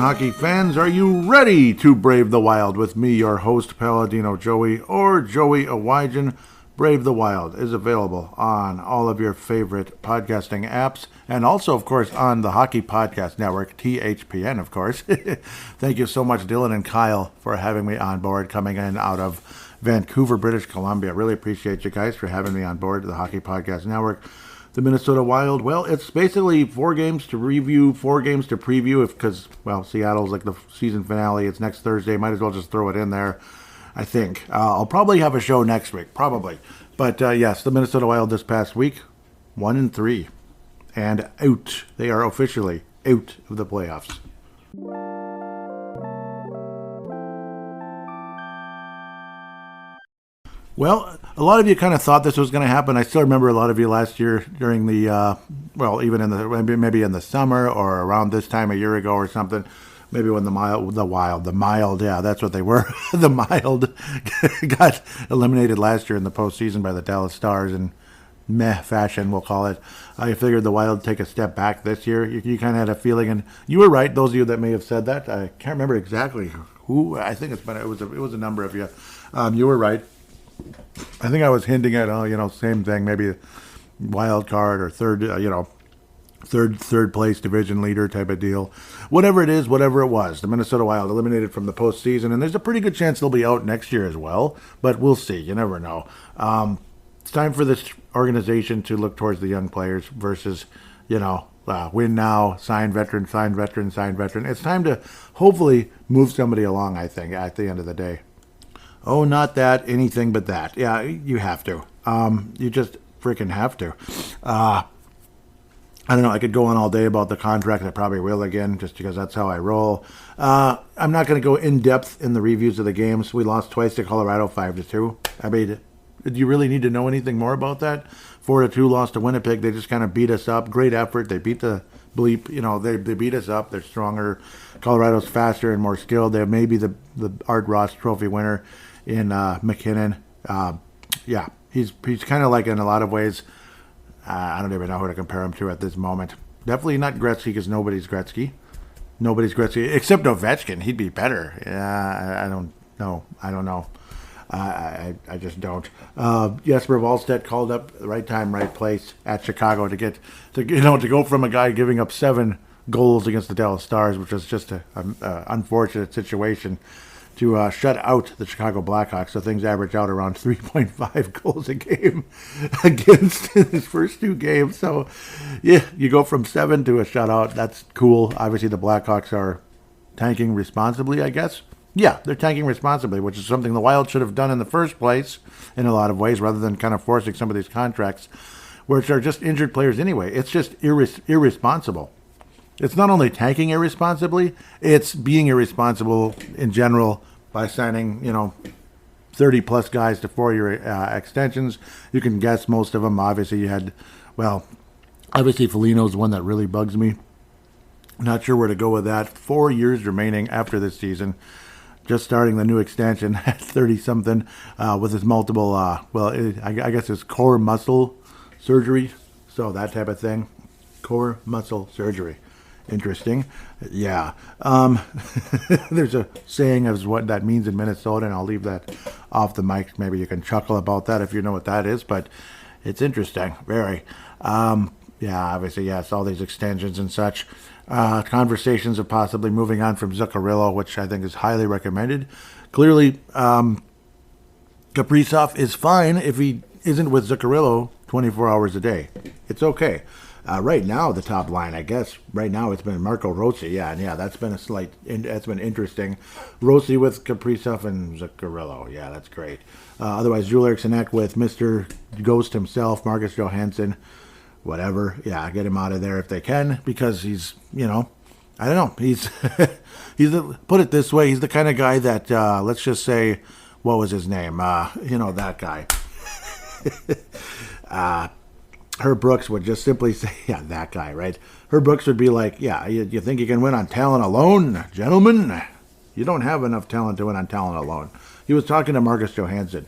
hockey fans, are you ready to brave the wild with me, your host, Paladino Joey, or Joey Awajan? Brave the Wild is available on all of your favorite podcasting apps and also, of course, on the Hockey Podcast Network, THPN, of course. Thank you so much, Dylan and Kyle, for having me on board coming in out of Vancouver, British Columbia. Really appreciate you guys for having me on board the Hockey Podcast Network. The Minnesota Wild, well, it's basically 4 games to review, 4 games to preview, because, well, Seattle's like the season finale. It's next Thursday. Might as well just throw it in there, I think. I'll probably have a show next week, probably. But, yes, the Minnesota Wild this past week, 1-3, and out. They are officially out of the playoffs. Well, a lot of you kind of thought this was going to happen. I still remember a lot of you last year during the, even in the maybe in the summer or around this time a year ago or something. Maybe when the mild, yeah, that's what they were. The mild got eliminated last year in the postseason by the Dallas Stars in meh fashion, we'll call it. I figured the Wild take a step back this year. You kind of had a feeling, and you were right. Those of you that may have said that, I can't remember exactly who. I think it was a number of you. You were right. I think I was hinting at, same thing, maybe wild card or third place division leader type of deal. Whatever it is, whatever it was, the Minnesota Wild eliminated from the postseason, and there's a pretty good chance they'll be out next year as well, but we'll see. You never know. It's time for this organization to look towards the young players versus, win now, sign veteran. It's time to hopefully move somebody along, I think, at the end of the day. Oh, not that, anything but that. Yeah, you have to. You just freaking have to. I don't know, I could go on all day about the contract. I probably will again, just because that's how I roll. I'm not going to go in depth in the reviews of the games. We lost twice to Colorado, 5-2. I mean, do you really need to know anything more about that? 4-2 loss to Winnipeg. They just kind of beat us up. Great effort. They beat the bleep. They beat us up. They're stronger. Colorado's faster and more skilled. They may be the Art Ross Trophy winner in McKinnon. He's kind of like, in a lot of ways, I don't even know who to compare him to at this moment. Definitely not Gretzky, because nobody's Gretzky. Except Ovechkin. He'd be better. I don't know. I just don't. Jesper Wallstedt called up the right time, right place at Chicago to go from a guy giving up 7 goals against the Dallas Stars, which was just an unfortunate situation, to shut out the Chicago Blackhawks. So things average out around 3.5 goals a game against his first 2 games. So, yeah, you go from 7 to a shutout. That's cool. Obviously, the Blackhawks are tanking responsibly, I guess. Yeah, they're tanking responsibly, which is something the Wild should have done in the first place in a lot of ways, rather than kind of forcing some of these contracts, which are just injured players anyway. It's just irresponsible. It's not only tanking irresponsibly, it's being irresponsible in general by signing, 30-plus guys to 4-year extensions. You can guess most of them. Obviously, Foligno's one that really bugs me. Not sure where to go with that. 4 years remaining after this season. Just starting the new extension at 30-something with his multiple, I guess his core muscle surgery. So that type of thing. Core muscle surgery. Interesting. Yeah. There's a saying of what that means in Minnesota, and I'll leave that off the mic. Maybe you can chuckle about that if you know what that is, but it's interesting. Very. Obviously, yes, all these extensions and such. Conversations of possibly moving on from Zuccarello, which I think is highly recommended. Clearly, Kaprizov is fine if he isn't with Zuccarello 24 hours a day. It's okay. Right now, the top line, I guess, right now it's been Marco Rossi. Yeah, that's been that's been interesting. Rossi with Kaprizov and Zuccarello. Yeah, that's great. Otherwise, Jules Eriksson with Mr. Ghost himself, Marcus Johansson, whatever. Yeah, get him out of there if they can, because he's, I don't know. He's, put it this way, he's the kind of guy that, let's just say, what was his name? That guy. Herb Brooks would just simply say, yeah, that guy, right? Herb Brooks would be like, yeah, you think you can win on talent alone? Gentlemen, you don't have enough talent to win on talent alone. He was talking to Marcus Johansson.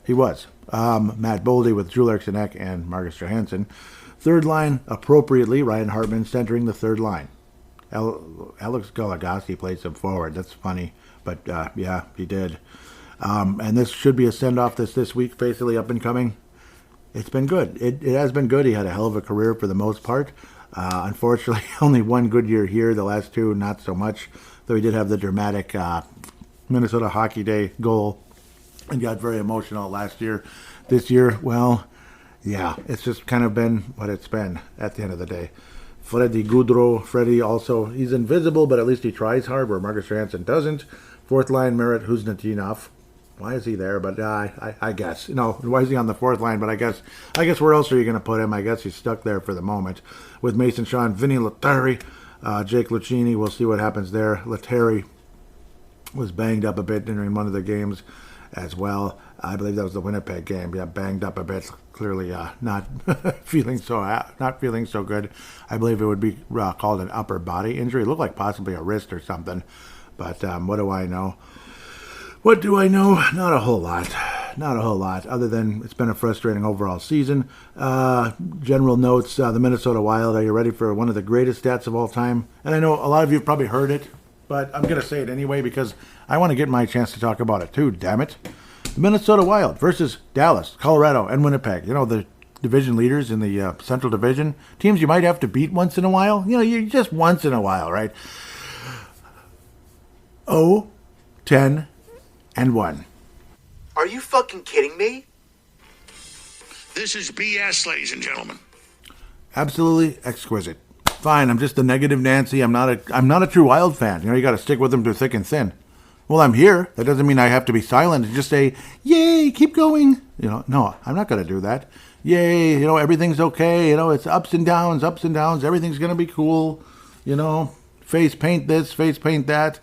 He was. Matt Boldy with Jules Eriksson and Marcus Johansson. Third line, appropriately, Ryan Hartman centering the third line. Alex Goligoski played some forward. That's funny. But, yeah, he did. And this should be a send-off this week, basically up and coming. It's been good. It has been good. He had a hell of a career for the most part. Unfortunately, only one good year here. The last two, not so much. Though he did have the dramatic Minnesota Hockey Day goal and got very emotional last year. This year, well, yeah, it's just kind of been what it's been at the end of the day. Freddie Gaudreau, Freddie also, he's invisible, but at least he tries hard, where Marcus Johansson doesn't. Fourth line, Merit Kuznetsov. Why is he there? But I guess. Why is he on the fourth line? But I guess where else are you going to put him? I guess he's stuck there for the moment. With Mason Shaw and Vinny Lettieri, Jake Lucchini, we'll see what happens there. Lettieri was banged up a bit during one of the games as well. I believe that was the Winnipeg game. Yeah, banged up a bit. Clearly not feeling so good. I believe it would be called an upper body injury. It looked like possibly a wrist or something. But what do I know? What do I know? Not a whole lot. Not a whole lot, other than it's been a frustrating overall season. General notes, the Minnesota Wild, are you ready for one of the greatest stats of all time? And I know a lot of you have probably heard it, but I'm going to say it anyway because I want to get my chance to talk about it too, damn it. The Minnesota Wild versus Dallas, Colorado, and Winnipeg. The division leaders in the Central Division. Teams you might have to beat once in a while. You just once in a while, right? 0-10-1. Are you fucking kidding me? This is BS, ladies and gentlemen. Absolutely exquisite. Fine, I'm just a negative Nancy. I'm not a true Wild fan. You got to stick with them through thick and thin. Well, I'm here. That doesn't mean I have to be silent and just say, yay, keep going. No, I'm not going to do that. Yay, everything's okay. It's ups and downs. Everything's going to be cool. Face paint this, face paint that.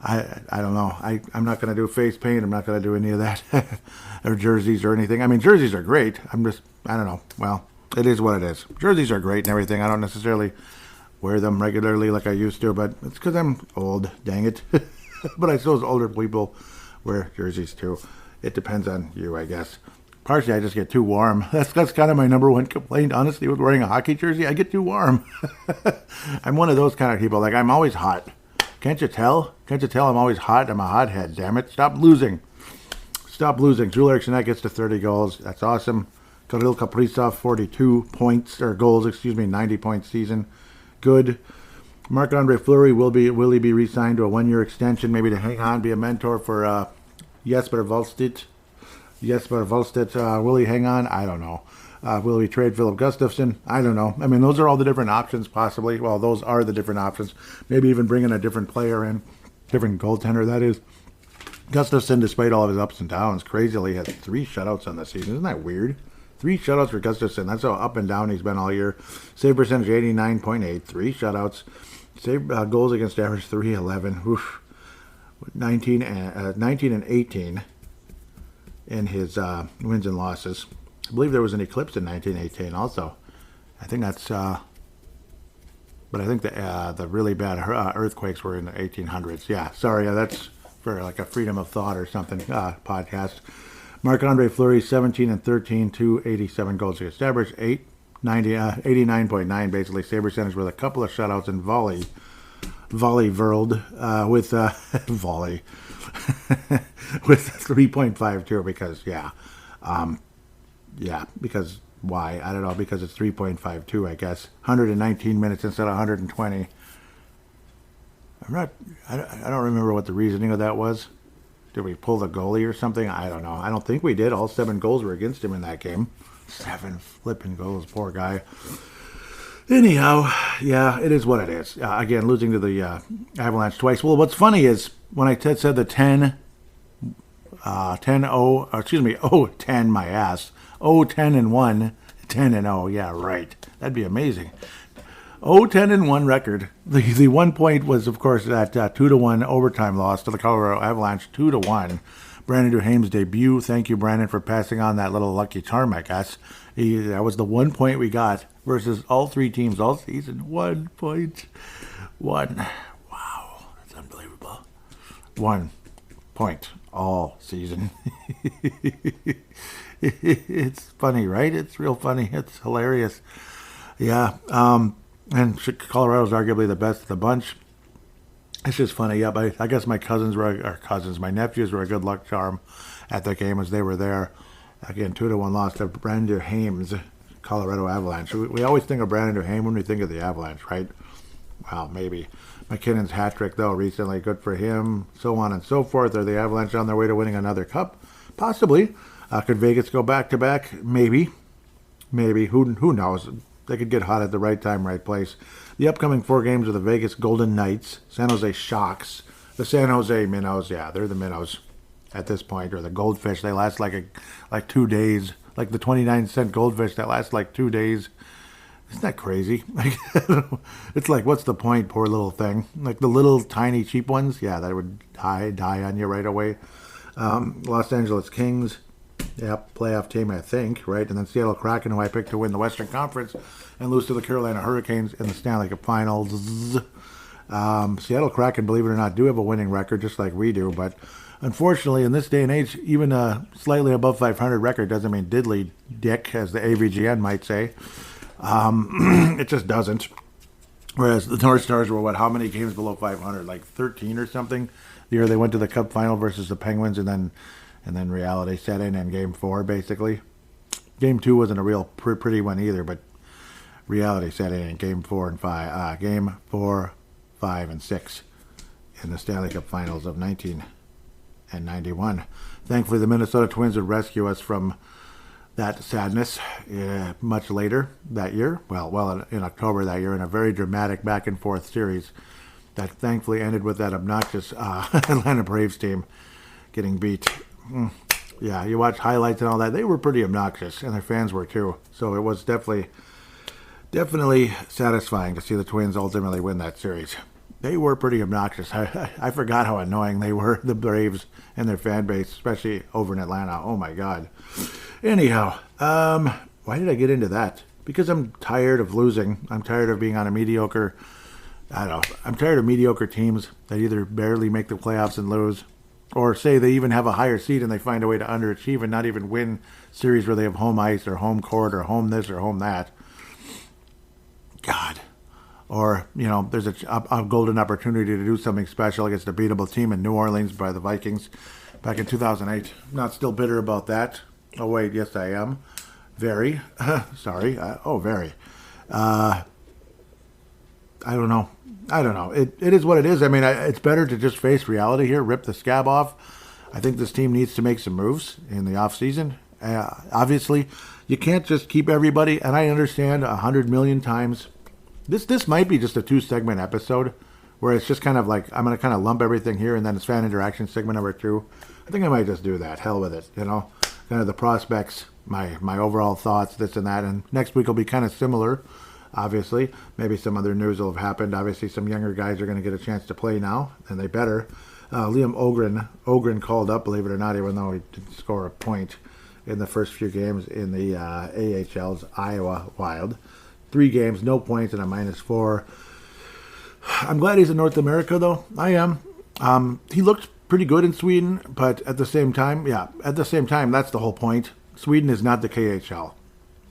I don't know. I'm not going to do face paint. I'm not going to do any of that. Or jerseys or anything. I mean, jerseys are great. I don't know. Well, it is what it is. Jerseys are great and everything. I don't necessarily wear them regularly like I used to, but it's because I'm old. Dang it. But I suppose older people wear jerseys too. It depends on you, I guess. Partially, I just get too warm. That's kind of my number one complaint, honestly, with wearing a hockey jersey. I get too warm. I'm one of those kind of people. Like, I'm always hot. Can't you tell? I'm always hot? I'm a hothead, damn it. Stop losing. Jule Eriksson gets to 30 goals. That's awesome. Kirill Kaprizov, 42 points, or goals, 90-point season. Good. Marc-Andre Fleury, will he be re-signed to a one-year extension, maybe to hang on, be a mentor for Jesper Wallstedt? Will he hang on? I don't know. Will we trade Philip Gustafsson? I don't know. I mean, those are all the different options, possibly. Well, those are the different options. Maybe even bringing a different player in, different goaltender, that is. Gustafsson, despite all of his ups and downs, crazily had 3 shutouts on the season. Isn't that weird? 3 shutouts for Gustafsson. That's how up and down he's been all year. Save percentage 89.8. 3 shutouts. Save goals against average 311. Oof. 19 and 18 in his wins and losses. I believe there was an eclipse in 1918 also. I think that's... but I think the really bad earthquakes were in the 1800s. Yeah, sorry, that's for like a freedom of thought or something podcast. Marc-Andre Fleury, 17 and 13, 287 goals against average, 89.9 basically, save percentage with a couple of shutouts and volley Verld with volley with 3.52 because because why? I don't know, because it's 3.52 I guess. 119 minutes instead of 120. I don't remember what the reasoning of that was. Did we pull the goalie or something? I don't know. I don't think we did. All 7 goals were against him in that game. 7 flipping goals, poor guy. Anyhow, yeah, it is what it is. Again, losing to the Avalanche twice. Well, what's funny is when I said the 10-0, my ass. 10-1, 10-0. Yeah, right. That'd be amazing. 10-1 record. The 1 point was, of course, that 2-1 overtime loss to the Colorado Avalanche, 2-1. Brandon Duhaime's debut. Thank you, Brandon, for passing on that little lucky charm, I guess. That was the 1 point we got versus all 3 teams all season. 1 point. 1. Wow, that's unbelievable. 1 point all season. It's funny, right? It's real funny. It's hilarious. Yeah. And Colorado's arguably the best of the bunch. It's just funny. Yeah, but I guess my my nephews were a good luck charm at the game as they were there. Again, 2-1 loss to Brandon Hames, Colorado Avalanche. We always think of Brandon Hames when we think of the Avalanche, right? Well, maybe. McKinnon's hat trick, though, recently, good for him, so on and so forth. Are the Avalanche on their way to winning another cup? Possibly. Could Vegas go back-to-back? Maybe. Maybe. Who knows? They could get hot at the right time, right place. The upcoming 4 games are the Vegas Golden Knights, San Jose Sharks, the San Jose Minnows. Yeah, they're the Minnows at this point, or the Goldfish. They last like 2 days, like the 29-cent Goldfish that lasts like 2 days. Isn't that crazy? It's like, what's the point, poor little thing? Like the little tiny cheap ones, yeah, that would die on you right away. Los Angeles Kings, yep, playoff team, I think, right? And then Seattle Kraken, who I picked to win the Western Conference and lose to the Carolina Hurricanes in the Stanley Cup Finals. Seattle Kraken, believe it or not, do have a winning record, just like we do. But unfortunately, in this day and age, even a slightly above 500 record doesn't mean diddly dick, as the AVGN might say. It just doesn't. Whereas the North Stars were, how many games below 500? Like 13 or something? The year they went to the Cup Final versus the Penguins, and then reality set in Game 4, basically. Game 2 wasn't a real pretty one either, but reality set in Game 4 and 5. Game 4, 5, and 6 in the Stanley Cup Finals of 1991. Thankfully, the Minnesota Twins would rescue us from that sadness much later that year. Well, in October that year, in a very dramatic back-and-forth series that thankfully ended with that obnoxious Atlanta Braves team getting beat. Yeah, you watch highlights and all that. They were pretty obnoxious, and their fans were too. So it was definitely satisfying to see the Twins ultimately win that series. They were pretty obnoxious. I forgot how annoying they were, the Braves and their fan base, especially over in Atlanta. Oh, my God. Anyhow, why did I get into that? Because I'm tired of losing. I'm tired of being on a mediocre, I'm tired of mediocre teams that either barely make the playoffs and lose, or say they even have a higher seed and they find a way to underachieve and not even win series where they have home ice or home court or home this or home that. God. Or, there's a golden opportunity to do something special against a beatable team in New Orleans by the Vikings back in 2008. I'm not still bitter about that. Oh, wait, yes, I am. Very. Sorry. Very. I don't know. It is what it is. I mean, it's better to just face reality here, rip the scab off. I think this team needs to make some moves in the offseason. Obviously, you can't just keep everybody, and I understand 100 million times. This might be just a 2-segment episode where it's just kind of like, I'm going to kind of lump everything here, and then it's fan interaction segment number 2. I think I might just do that. Hell with it, kind of the prospects, my overall thoughts, this and that. And next week will be kind of similar, obviously. Maybe some other news will have happened. Obviously, some younger guys are going to get a chance to play now, and they better. Liam Ogren called up, believe it or not, even though he didn't score a point in the first few games in the AHL's Iowa Wild. 3 games, no points, and a -4. I'm glad he's in North America, though. I am. He looked pretty good in Sweden, but at the same time, that's the whole point. Sweden is not the KHL.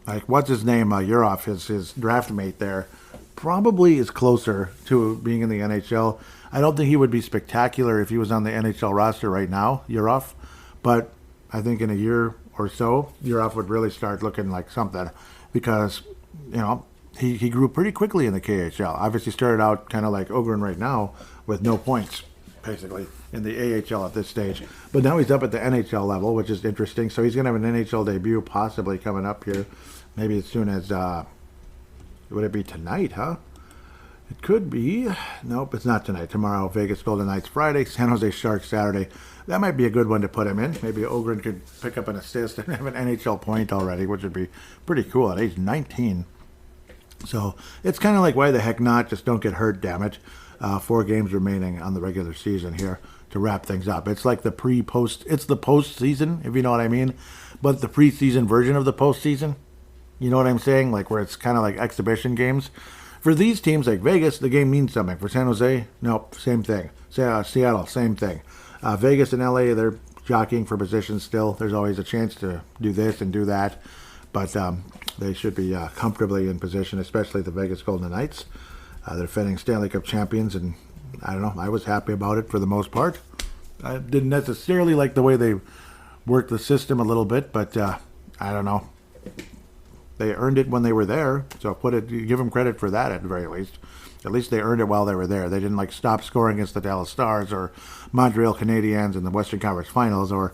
Like, what's his name? Urov, his draft mate there, probably is closer to being in the NHL. I don't think he would be spectacular if he was on the NHL roster right now, Urov, but I think in a year or so, Urov would really start looking like something because, he grew pretty quickly in the KHL. Obviously started out kind of like Ogren right now with no points, basically, in the AHL at this stage. But now he's up at the NHL level, which is interesting. So he's going to have an NHL debut possibly coming up here. Maybe as soon as, would it be tonight, huh? It could be. Nope, it's not tonight. Tomorrow, Vegas Golden Knights Friday, San Jose Sharks Saturday. That might be a good one to put him in. Maybe Ogren could pick up an assist and have an NHL point already, which would be pretty cool at age 19. So it's kind of like, why the heck not? Just don't get hurt, damn it. 4 games remaining on the regular season here to wrap things up. It's like the it's the postseason, if you know what I mean, but the preseason version of the postseason. You know what I'm saying? Like where it's kind of like exhibition games. For these teams like Vegas, the game means something. For San Jose, nope, same thing. Seattle, same thing. Vegas and LA, they're jockeying for positions still. There's always a chance to do this and do that. But They should be comfortably in position, especially the Vegas Golden Knights. They're defending Stanley Cup champions, and I don't know, I was happy about it for the most part. I didn't necessarily like the way they worked the system a little bit, but I don't know. They earned it when they were there, so give them credit for that at the very least. At least they earned it while they were there. They didn't stop scoring against the Dallas Stars or Montreal Canadiens in the Western Conference Finals, or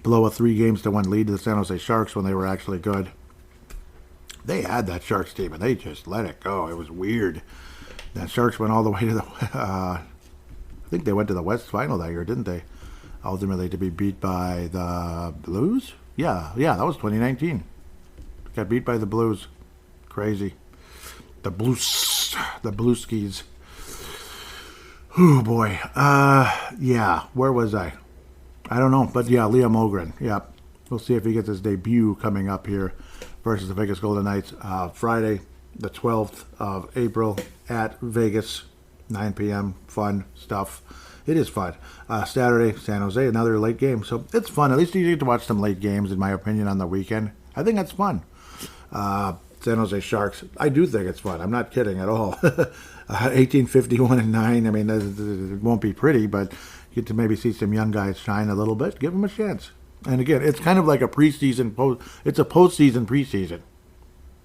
blow a 3-1 lead to the San Jose Sharks when they were actually good. They had that Sharks team, and they just let it go. It was weird. That Sharks went all the way to the... I think they went to the West Final that year, didn't they? Ultimately to be beat by the Blues? Yeah, that was 2019. Got beat by the Blues. Crazy. The Blueskis. Oh, boy. Yeah, where was I? I don't know, but yeah, Liam Ogren. Yeah, we'll see if he gets his debut coming up here versus the Vegas Golden Knights. Friday, the 12th of April at Vegas, 9 p.m. Fun stuff. It is fun. Saturday, San Jose, another late game. So it's fun. At least you get to watch some late games, in my opinion, on the weekend. I think that's fun. San Jose Sharks, I do think it's fun. I'm not kidding at all. 1851-9. I mean, it won't be pretty, but you get to maybe see some young guys shine a little bit. Give them a chance. And again, it's kind of like a preseason. It's a postseason preseason.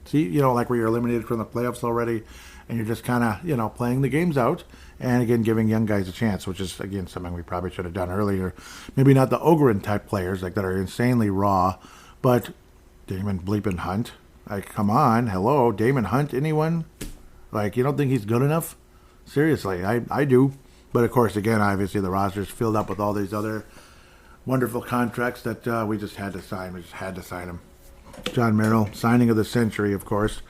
See, like where you're eliminated from the playoffs already, and you're just kind of, playing the games out, and again, giving young guys a chance, which is, again, something we probably should have done earlier. Maybe not the Ogren type players that are insanely raw, but Damon Bleepin Hunt. Come on, hello, Damon Hunt, anyone? You don't think he's good enough? Seriously, I do. But of course, again, obviously the roster's filled up with all these other wonderful contracts that we just had to sign. We just had to sign them. John Merrill, signing of the century, of course.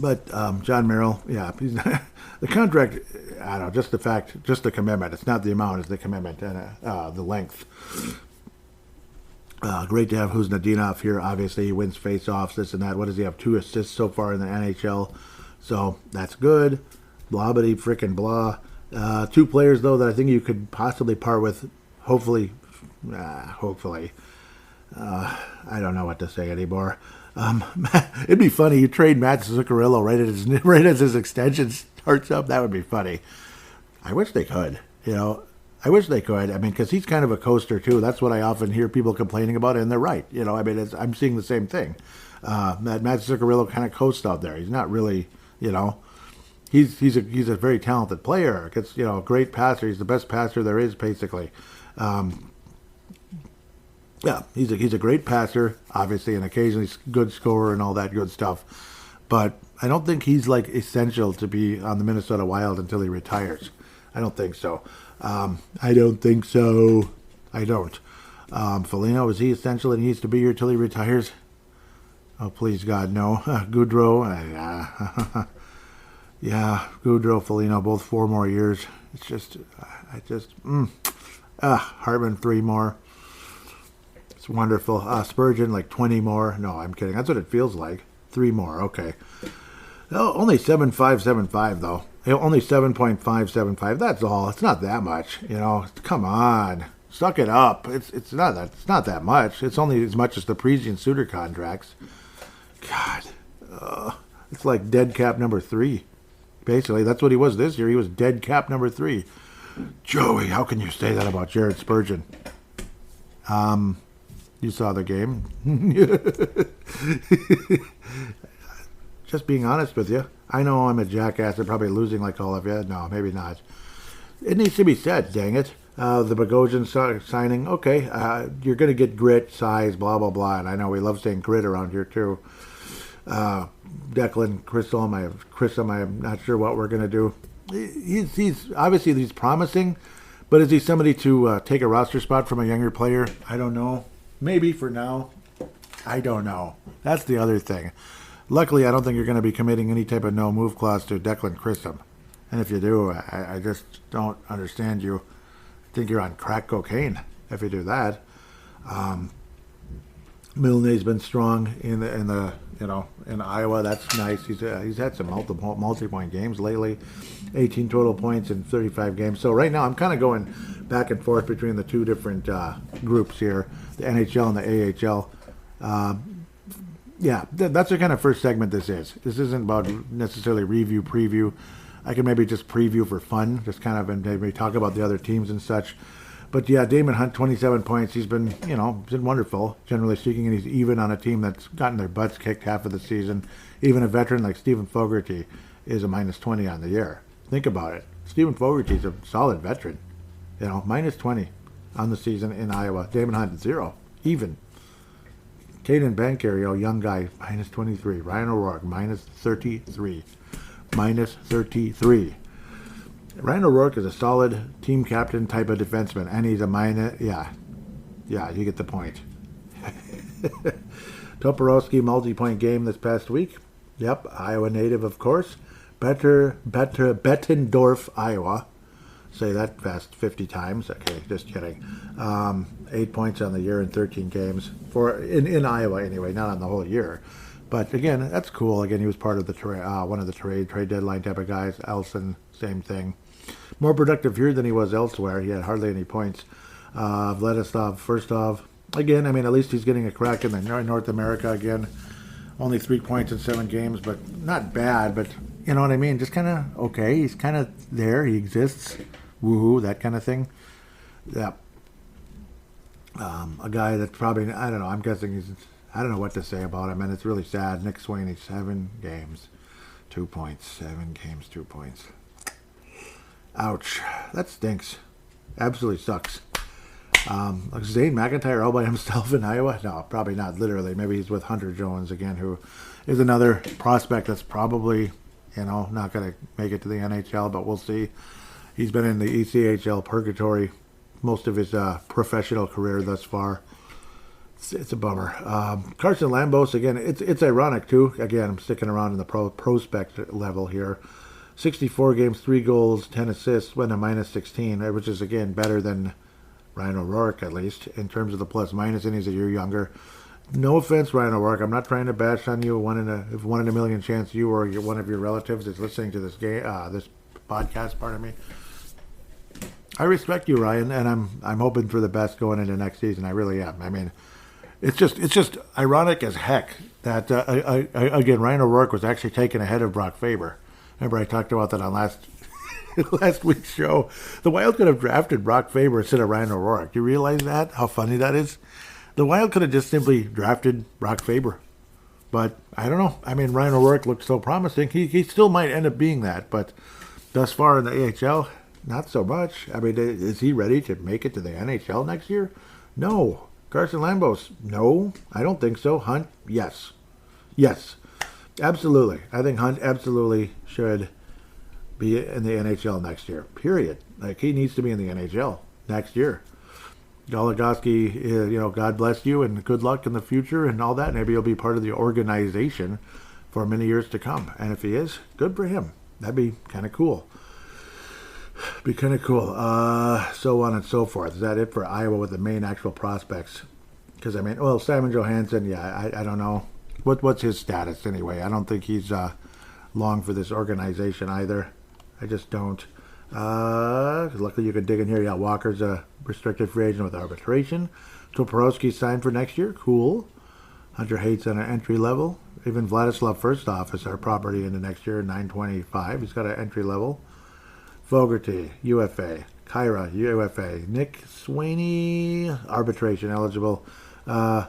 But John Merrill, yeah, he's the contract, I don't know, just the commitment. It's not the amount, it's the commitment and the length. Great to have Huznadinov here. Obviously, he wins face-offs, this and that. What does he have? 2 assists so far in the NHL. So that's good. Blah-bitty frickin' blah. 2 players, though, that I think you could possibly part with. Hopefully. I don't know what to say anymore. It'd be funny. You trade Matt Zuccarello right as his extension starts up. That would be funny. I wish they could. I wish they could. I mean, because he's kind of a coaster, too. That's what I often hear people complaining about, and they're right. I mean, I'm seeing the same thing. Matt Zuccarello kind of coasts out there. He's not really, he's a very talented player. Gets, a great passer. He's the best passer there is, basically. Yeah, he's a great passer, obviously, and occasionally good scorer and all that good stuff. But I don't think he's, essential to be on the Minnesota Wild until he retires. I don't think so. I don't. Foligno, is he essential and he needs to be here till he retires? Oh, please, God, no. Goudreau, yeah, Goudreau, Foligno, both 4 more years. It's just, Hartman, 3 more. It's wonderful. Spurgeon, 20 more. No, I'm kidding. That's what it feels like. 3 more, okay. Oh, only 7.575, though. Only 7.575. That's all. It's not that much. Come on, suck it up. It's not that much. It's only as much as the Prezi and Suter contracts. God, it's like dead cap number 3. Basically, that's what he was this year. He was dead cap number 3. Joey, how can you say that about Jared Spurgeon? You saw the game. Just being honest with you. I know I'm a jackass and probably losing like all of you. No, maybe not. It needs to be said, dang it. The Bogosian signing, okay, you're going to get grit, size, blah, blah, blah. And I know we love saying grit around here, too. Declan Chisholm, I'm not sure what we're going to do. He's obviously he's promising, but is he somebody to take a roster spot from a younger player? I don't know. Maybe for now. I don't know. That's the other thing. Luckily, I don't think you're going to be committing any type of no-move clause to Declan Chisholm. And if you do, I just don't understand you. I think you're on crack cocaine if you do that. Milne's been strong in Iowa. That's nice. He's had some multi-point games lately. 18 total points in 35 games. So right now I'm kind of going back and forth between the 2 different groups here, the NHL and the AHL. yeah, that's the kind of first segment this is. This isn't about necessarily review, preview. I can maybe just preview for fun, just kind of, and maybe talk about the other teams and such. But yeah, Damon Hunt, 27 points. He's been, been wonderful, generally speaking, and he's even on a team that's gotten their butts kicked half of the season. Even a veteran like Stephen Fogarty is a minus 20 on the year. Think about it. Stephen Fogarty's a solid veteran. Minus 20 on the season in Iowa. Damon Hunt, 0. Even. Caden Bancario, young guy, minus 23. Ryan O'Rourke, minus 33. Minus 33. Ryan O'Rourke is a solid team captain type of defenseman, and he's a minus. Yeah, you get the point. Toporowski, multi-point game this past week. Yep, Iowa native, of course. Bettendorf, Iowa. Say that fast 50 times. Okay, just kidding. 8 points on the year in 13 games in Iowa anyway, not on the whole year. But again, that's cool. Again, he was part of the one of the trade deadline type of guys. Elson, same thing. More productive here than he was elsewhere. He had hardly any points. Vladislav Firstov, again, at least he's getting a crack in the North America again. Only 3 points in 7 games, but not bad. But you know what I mean? Just kind of okay. He's kind of there. He exists. Woohoo, that kind of thing. Yeah. A guy that probably, I don't know, I'm guessing I don't know what to say about him, and it's really sad. Nick Sweeney, 7 games, 2 points. 7 games, 2 points. Ouch. That stinks. Absolutely sucks. Zane McIntyre all by himself in Iowa? No, probably not literally. Maybe he's with Hunter Jones again, who is another prospect that's probably, not going to make it to the NHL, but we'll see. He's been in the ECHL purgatory most of his professional career thus far. It's a bummer. Carson Lambos, again, it's ironic, too. Again, I'm sticking around in the prospect level here. 64 games, 3 goals, 10 assists, went a minus 16, which is, again, better than Ryan O'Rourke, at least, in terms of the plus-minus, and he's a year younger. No offense, Ryan O'Rourke. I'm not trying to bash on you. If 1 in a million chance you or one of your relatives is listening to this this podcast, pardon me. I respect you, Ryan, and I'm hoping for the best going into next season. I really am. It's just ironic as heck that again Ryan O'Rourke was actually taken ahead of Brock Faber. Remember I talked about that on last week's show. The Wild could have drafted Brock Faber instead of Ryan O'Rourke. Do you realize that? How funny that is? The Wild could have just simply drafted Brock Faber. But I don't know. Ryan O'Rourke looked so promising. He still might end up being that, but thus far in the AHL, not so much. Is he ready to make it to the NHL next year? No. Carson Lambos? No, I don't think so. Hunt? Yes. Yes. Absolutely. I think Hunt absolutely should be in the NHL next year. Period. He needs to be in the NHL next year. Goligoski, God bless you and good luck in the future and all that. Maybe he'll be part of the organization for many years to come. And if he is, good for him. That'd be kind of cool. So on and so forth. Is that it for Iowa with the main actual prospects? Because Simon Johansson, yeah, I don't know. What's his status anyway? I don't think he's long for this organization either. I just don't. Luckily you can dig in here. Yeah, Walker's a restricted free agent with arbitration. Toporowski signed for next year. Cool. Hunter Hates on an entry level. Even Vladislav Firstov is our property in the next year, 925. He's got an entry level. Fogarty, UFA. Kyra, UFA. Nick Sweeney, arbitration eligible. Avchinikov.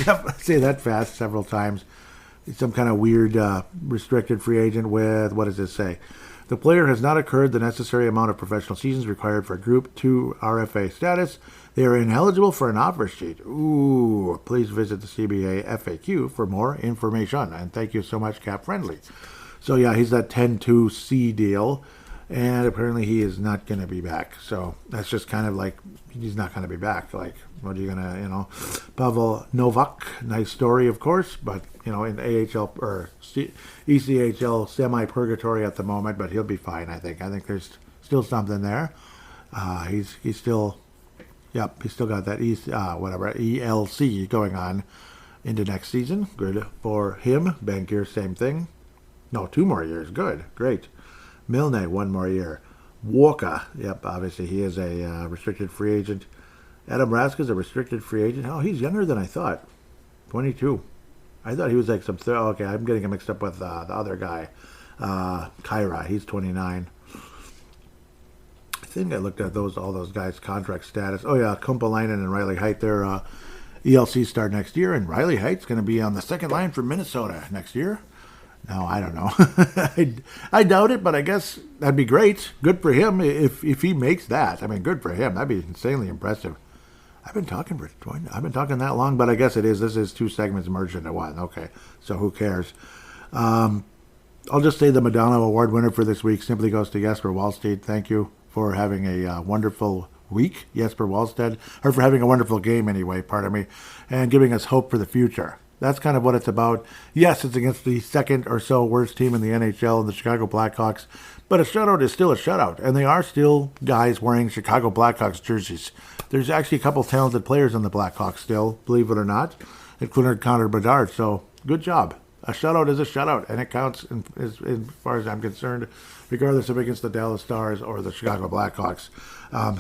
Yep, I say that fast several times. Some kind of weird restricted free agent with, what does this say? The player has not accrued the necessary amount of professional seasons required for Group 2 RFA status. They are ineligible for an offer sheet. Ooh, please visit the CBA FAQ for more information. And thank you so much, Cap Friendly. So yeah, he's that 10-2C deal. And apparently he is not going to be back. So that's just kind of like, he's not going to be back. Like, what are you going to, Pavel Novak, nice story, of course, but, in AHL or ECHL semi-purgatory at the moment, but he'll be fine, I think. I think there's still something there. He's still, he's still got that ELC going on into next season. Good for him. Bankier, same thing. No, 2 more years. Good. Great. Milne, 1 more year. Walker. Yep, obviously he is a restricted free agent. Adam Raska's a restricted free agent. Oh, he's younger than I thought. 22. I thought he was like okay, I'm getting him mixed up with the other guy. Kyra, he's 29. I think I looked at all those guys' contract status. Oh yeah, Kumpalainen and Riley Heidt, their ELC start next year, and Riley Height's going to be on the second line for Minnesota next year. No, I don't know. I doubt it, but I guess that'd be great. Good for him if he makes that. I mean, good for him. That'd be insanely impressive. I've been talking that long, but I guess it is. This is 2 segments merged into one. Okay, so who cares? I'll just say the Madonna Award winner for this week simply goes to Jesper Wallstedt. Thank you for having a wonderful week, Jesper Wallstedt, or for having a wonderful game anyway, pardon me, and giving us hope for the future. That's kind of what it's about. Yes, it's against the second or so worst team in the NHL, the Chicago Blackhawks, but a shutout is still a shutout, and they are still guys wearing Chicago Blackhawks jerseys. There's actually a couple talented players on the Blackhawks still, believe it or not, including Connor Bedard, so good job. A shutout is a shutout, and it counts as far as I'm concerned, regardless of against the Dallas Stars or the Chicago Blackhawks.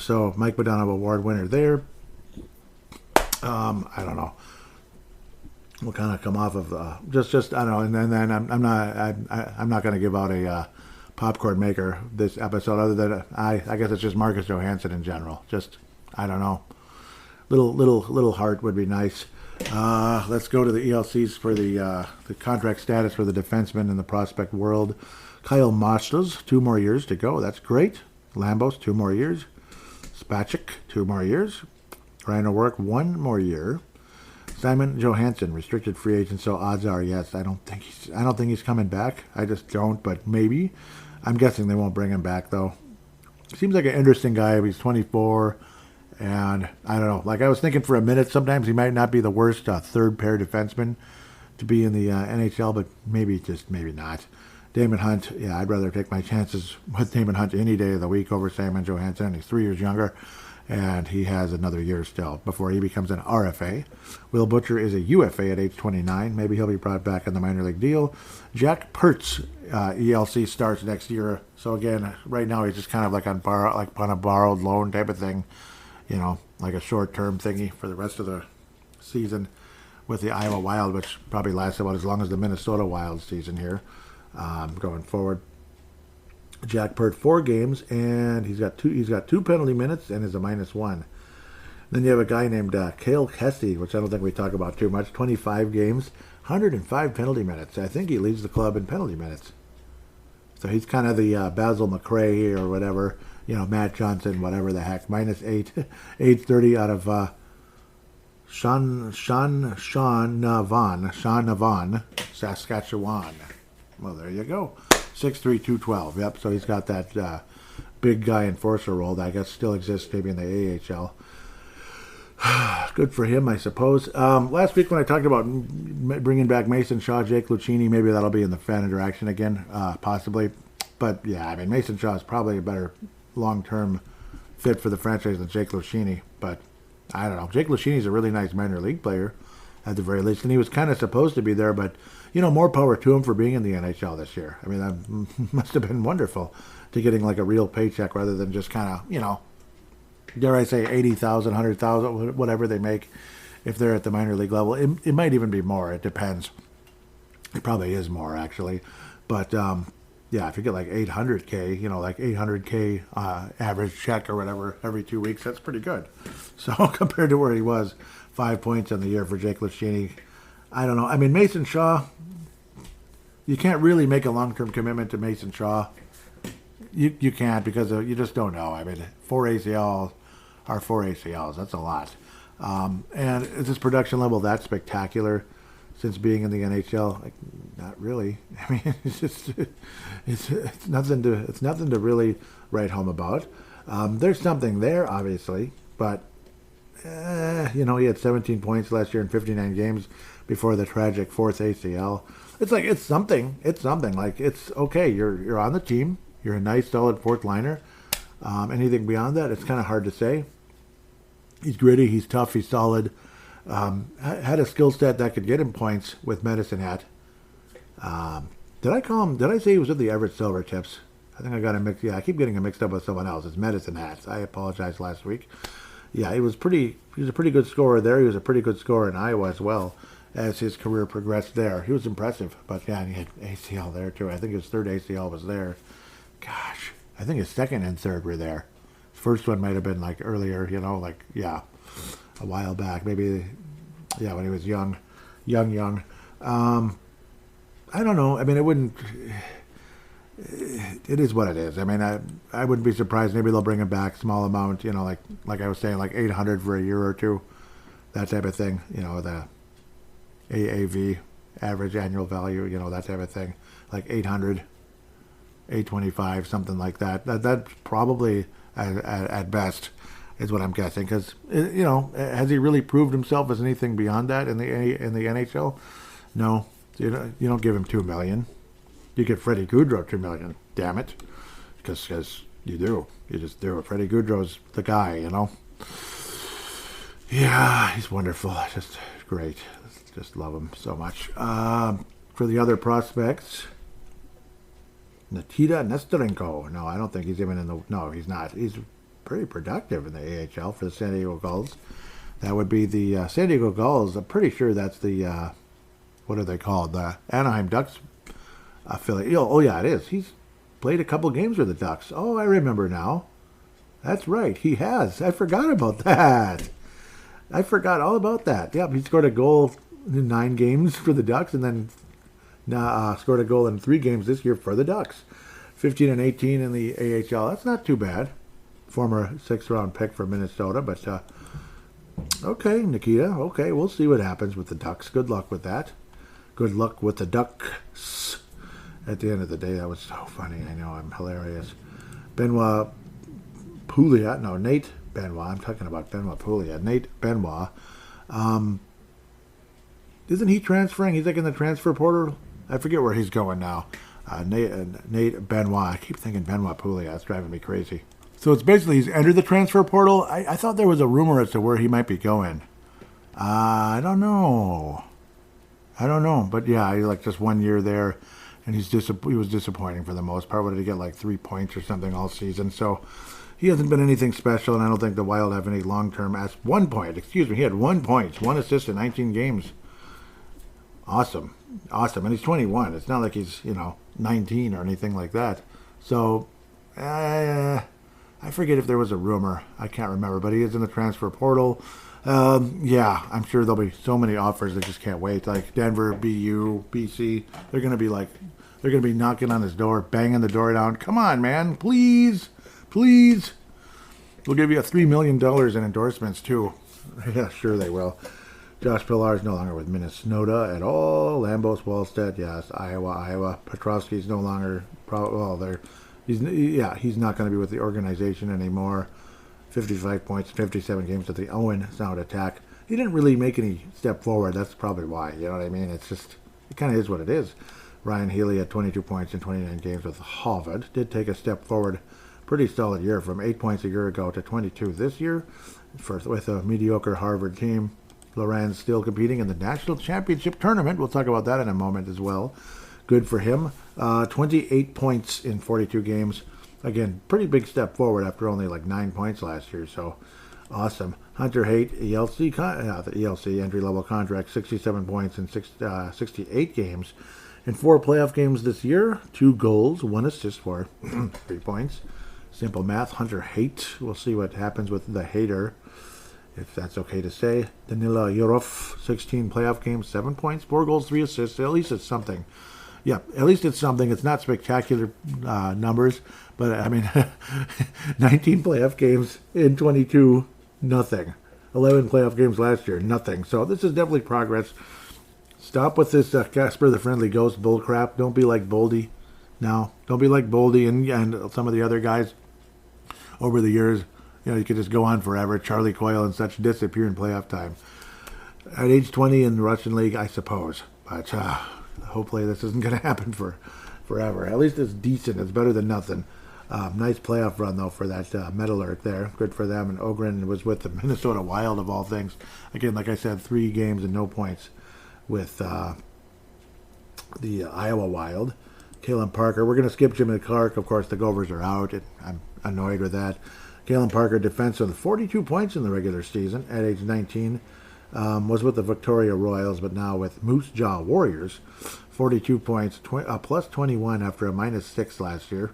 So Mike Madonna Award winner there. I don't know. We'll kind of come off of just I don't know, and then I'm not going to give out a popcorn maker this episode, other than I guess it's just Marcus Johansson in general. Just I don't know, little heart would be nice. Let's go to the ELCs for the contract status for the defenseman in the prospect world. Kyle Mostas, 2 more years to go. That's great. Lambos, 2 more years. Spacek, 2 more years. Ryan O'Rourke, 1 more year. Simon Johansson, restricted free agent, so odds are yes. I don't think he's coming back. I just don't, but maybe. I'm guessing they won't bring him back though. Seems like an interesting guy. He's 24, and I don't know. Like I was thinking for a minute, sometimes he might not be the worst third pair defenseman to be in the NHL, but maybe not. Damon Hunt, yeah, I'd rather take my chances with Damon Hunt any day of the week over Simon Johansson. He's 3 years younger, and he has another year still before he becomes an RFA. Will Butcher is a UFA at age 29. Maybe he'll be brought back in the minor league deal. Jack Pertz, ELC starts next year. So again, right now he's just kind of like on a borrowed loan type of thing, like a short-term thingy for the rest of the season with the Iowa Wild, which probably lasts about as long as the Minnesota Wild season here. Going forward, Jack Pert 4 games, and he's got 2 penalty minutes and is a -1. Then you have a guy named Cale Kessie, which I don't think we talk about too much. 25 games, 105 penalty minutes. I think he leads the club in penalty minutes. So he's kind of the Basil McRae or whatever, Matt Johnson, whatever the heck. -8, 830 out of Sean Navon, Saskatchewan. Well, there you go. 6'3", 212. Yep, so he's got that big guy enforcer role that I guess still exists maybe in the AHL. Good for him, I suppose. Last week when I talked about bringing back Mason Shaw, Jake Lucchini, maybe that'll be in the fan interaction again, possibly. But, yeah, I mean, Mason Shaw is probably a better long-term fit for the franchise than Jake Lucchini. But, I don't know. Jake Lucchini's a really nice minor league player, at the very least. And he was kind of supposed to be there, but more power to him for being in the NHL this year. I mean, that must have been wonderful to getting like a real paycheck rather than just kind of, dare I say, 80,000, 100,000, whatever they make if they're at the minor league level. It might even be more. It depends. It probably is more, actually. But, yeah, if you get like 800K, like 800K average check or whatever every 2 weeks, that's pretty good. So compared to where he was, 5 points on the year for Jake Lucchini, I don't know. I mean, Mason Shaw, you can't really make a long-term commitment to Mason Shaw. You can't because you just don't know. I mean, 4 ACLs are 4 ACLs. That's a lot. And is his production level that spectacular since being in the NHL? Like, not really. I mean, it's nothing to really write home about. There's something there, obviously, but he had 17 points last year in 59 games before the tragic 4th ACL. It's something. Like, it's okay. You're on the team. You're a nice, solid 4th liner. Anything beyond that, it's kind of hard to say. He's gritty. He's tough. He's solid. Had a skill set that could get him points with Medicine Hat. Did I say he was with the Everett Silvertips? I think I got him mixed. Yeah, I keep getting him mixed up with someone else. It's Medicine Hats. I apologize last week. Yeah, he was a pretty good scorer there. He was a pretty good scorer in Iowa as well as his career progressed there. He was impressive. But yeah, and he had ACL there too. I think his third ACL was there. Gosh, I think his second and third were there. His first one might have been like earlier, a while back. Maybe, yeah, when he was young. I don't know. I mean, it is what it is. I mean, I wouldn't be surprised. Maybe they'll bring him back, small amount, like I was saying, like 800 for a year or two, that type of thing. The AAV, average annual value, that type of thing, like 800, 825, something like that. That's probably at best is what I'm guessing. Because has he really proved himself as anything beyond that in the NHL? No, you don't give him $2 million. You get Freddie Gaudreau $2 million. Damn it, because you do. You just do it. Freddie Gaudreau's the guy. Yeah, he's wonderful. Just great. Just love him so much. For the other prospects, Nikita Nesterenko. No, I don't think he's even in the. No, he's not. He's pretty productive in the AHL for the San Diego Gulls. That would be the San Diego Gulls. I'm pretty sure that's the. What are they called? The Anaheim Ducks affiliate. Oh, yeah, it is. He's played a couple games with the Ducks. Oh, I remember now. That's right. He has. I forgot about that. I forgot all about that. Yep, he scored a goal in 9 games for the Ducks and then scored a goal in 3 games this year for the Ducks. 15 and 18 in the AHL. That's not too bad. Former 6th-round pick for Minnesota, but okay, Nikita. Okay, we'll see what happens with the Ducks. Good luck with that. Good luck with the Ducks. At the end of the day, that was so funny. I know, I'm hilarious. Benoit Pouliot. No, Nate Benoit. I'm talking about Benoit Pouliot. Nate Benoit. Isn't he transferring? He's like in the transfer portal. I forget where he's going now. Nate Benoit. I keep thinking Benoit Pouliot. That's driving me crazy. So it's basically he's entered the transfer portal. I thought there was a rumor as to where he might be going. I don't know. But yeah, he's like just 1 year there, and he was disappointing for the most part. What did he get, like 3 points or something all season? So he hasn't been anything special, and I don't think the Wild have any long-term. He had 1 point, 1 assist in 19 games. Awesome. And he's 21. It's not like he's 19 or anything like that. So I forget if there was a rumor. I can't remember, but he is in the transfer portal. Yeah, I'm sure there'll be so many offers. I just can't wait. Like Denver, BU, BC, they're gonna be knocking on his door, banging the door down. Come on, man, please. We'll give you $3 million in endorsements too. Yeah, sure they will. Josh Pillar is no longer with Minnesota at all. Lambos, Wallstedt, yes, Iowa. Petrovsky's no longer. He's not going to be with the organization anymore. 55 points, 57 games with the Owen Sound attack. He didn't really make any step forward. That's probably why. You know what I mean? It kind of is what it is. Ryan Healy had 22 points in 29 games with Harvard. Did take a step forward. Pretty solid year from 8 points a year ago to 22 this year with a mediocre Harvard team. Loren's still competing in the national championship tournament. We'll talk about that in a moment as well. Good for him. 28 points in 42 games. Again, pretty big step forward after only like 9 points last year, so awesome. Hunter Haight, the ELC entry-level contract, 67 points in 68 games. In 4 playoff games this year, 2 goals, 1 assist for 3 points. Simple math, Hunter Haight. We'll see what happens with the hater, if that's okay to say. Danila Yurov, 16 playoff games, 7 points, 4 goals, 3 assists. At least it's something. Yeah, at least it's something. It's not spectacular numbers, but I mean, 19 playoff games in 22, nothing. 11 playoff games last year, nothing. So this is definitely progress. Stop with this Casper the Friendly Ghost bull crap. Don't be like Boldy. No, don't be like Boldy and some of the other guys over the years. You could just go on forever. Charlie Coyle and such disappear in playoff time. At age 20 in the Russian League, I suppose. But hopefully this isn't going to happen for forever. At least it's decent. It's better than nothing. Nice playoff run, though, for that Metal Earth there. Good for them. And Ogren was with the Minnesota Wild, of all things. Again, like I said, 3 games and no points with the Iowa Wild. Kalen Parker. We're going to skip Jimmy Clark. Of course, the Gophers are out. I'm annoyed with that. Kalen Parker, defenseman, 42 points in the regular season at age 19. Was with the Victoria Royals, but now with Moose Jaw Warriors. 42 points, plus 21 after a -6 last year.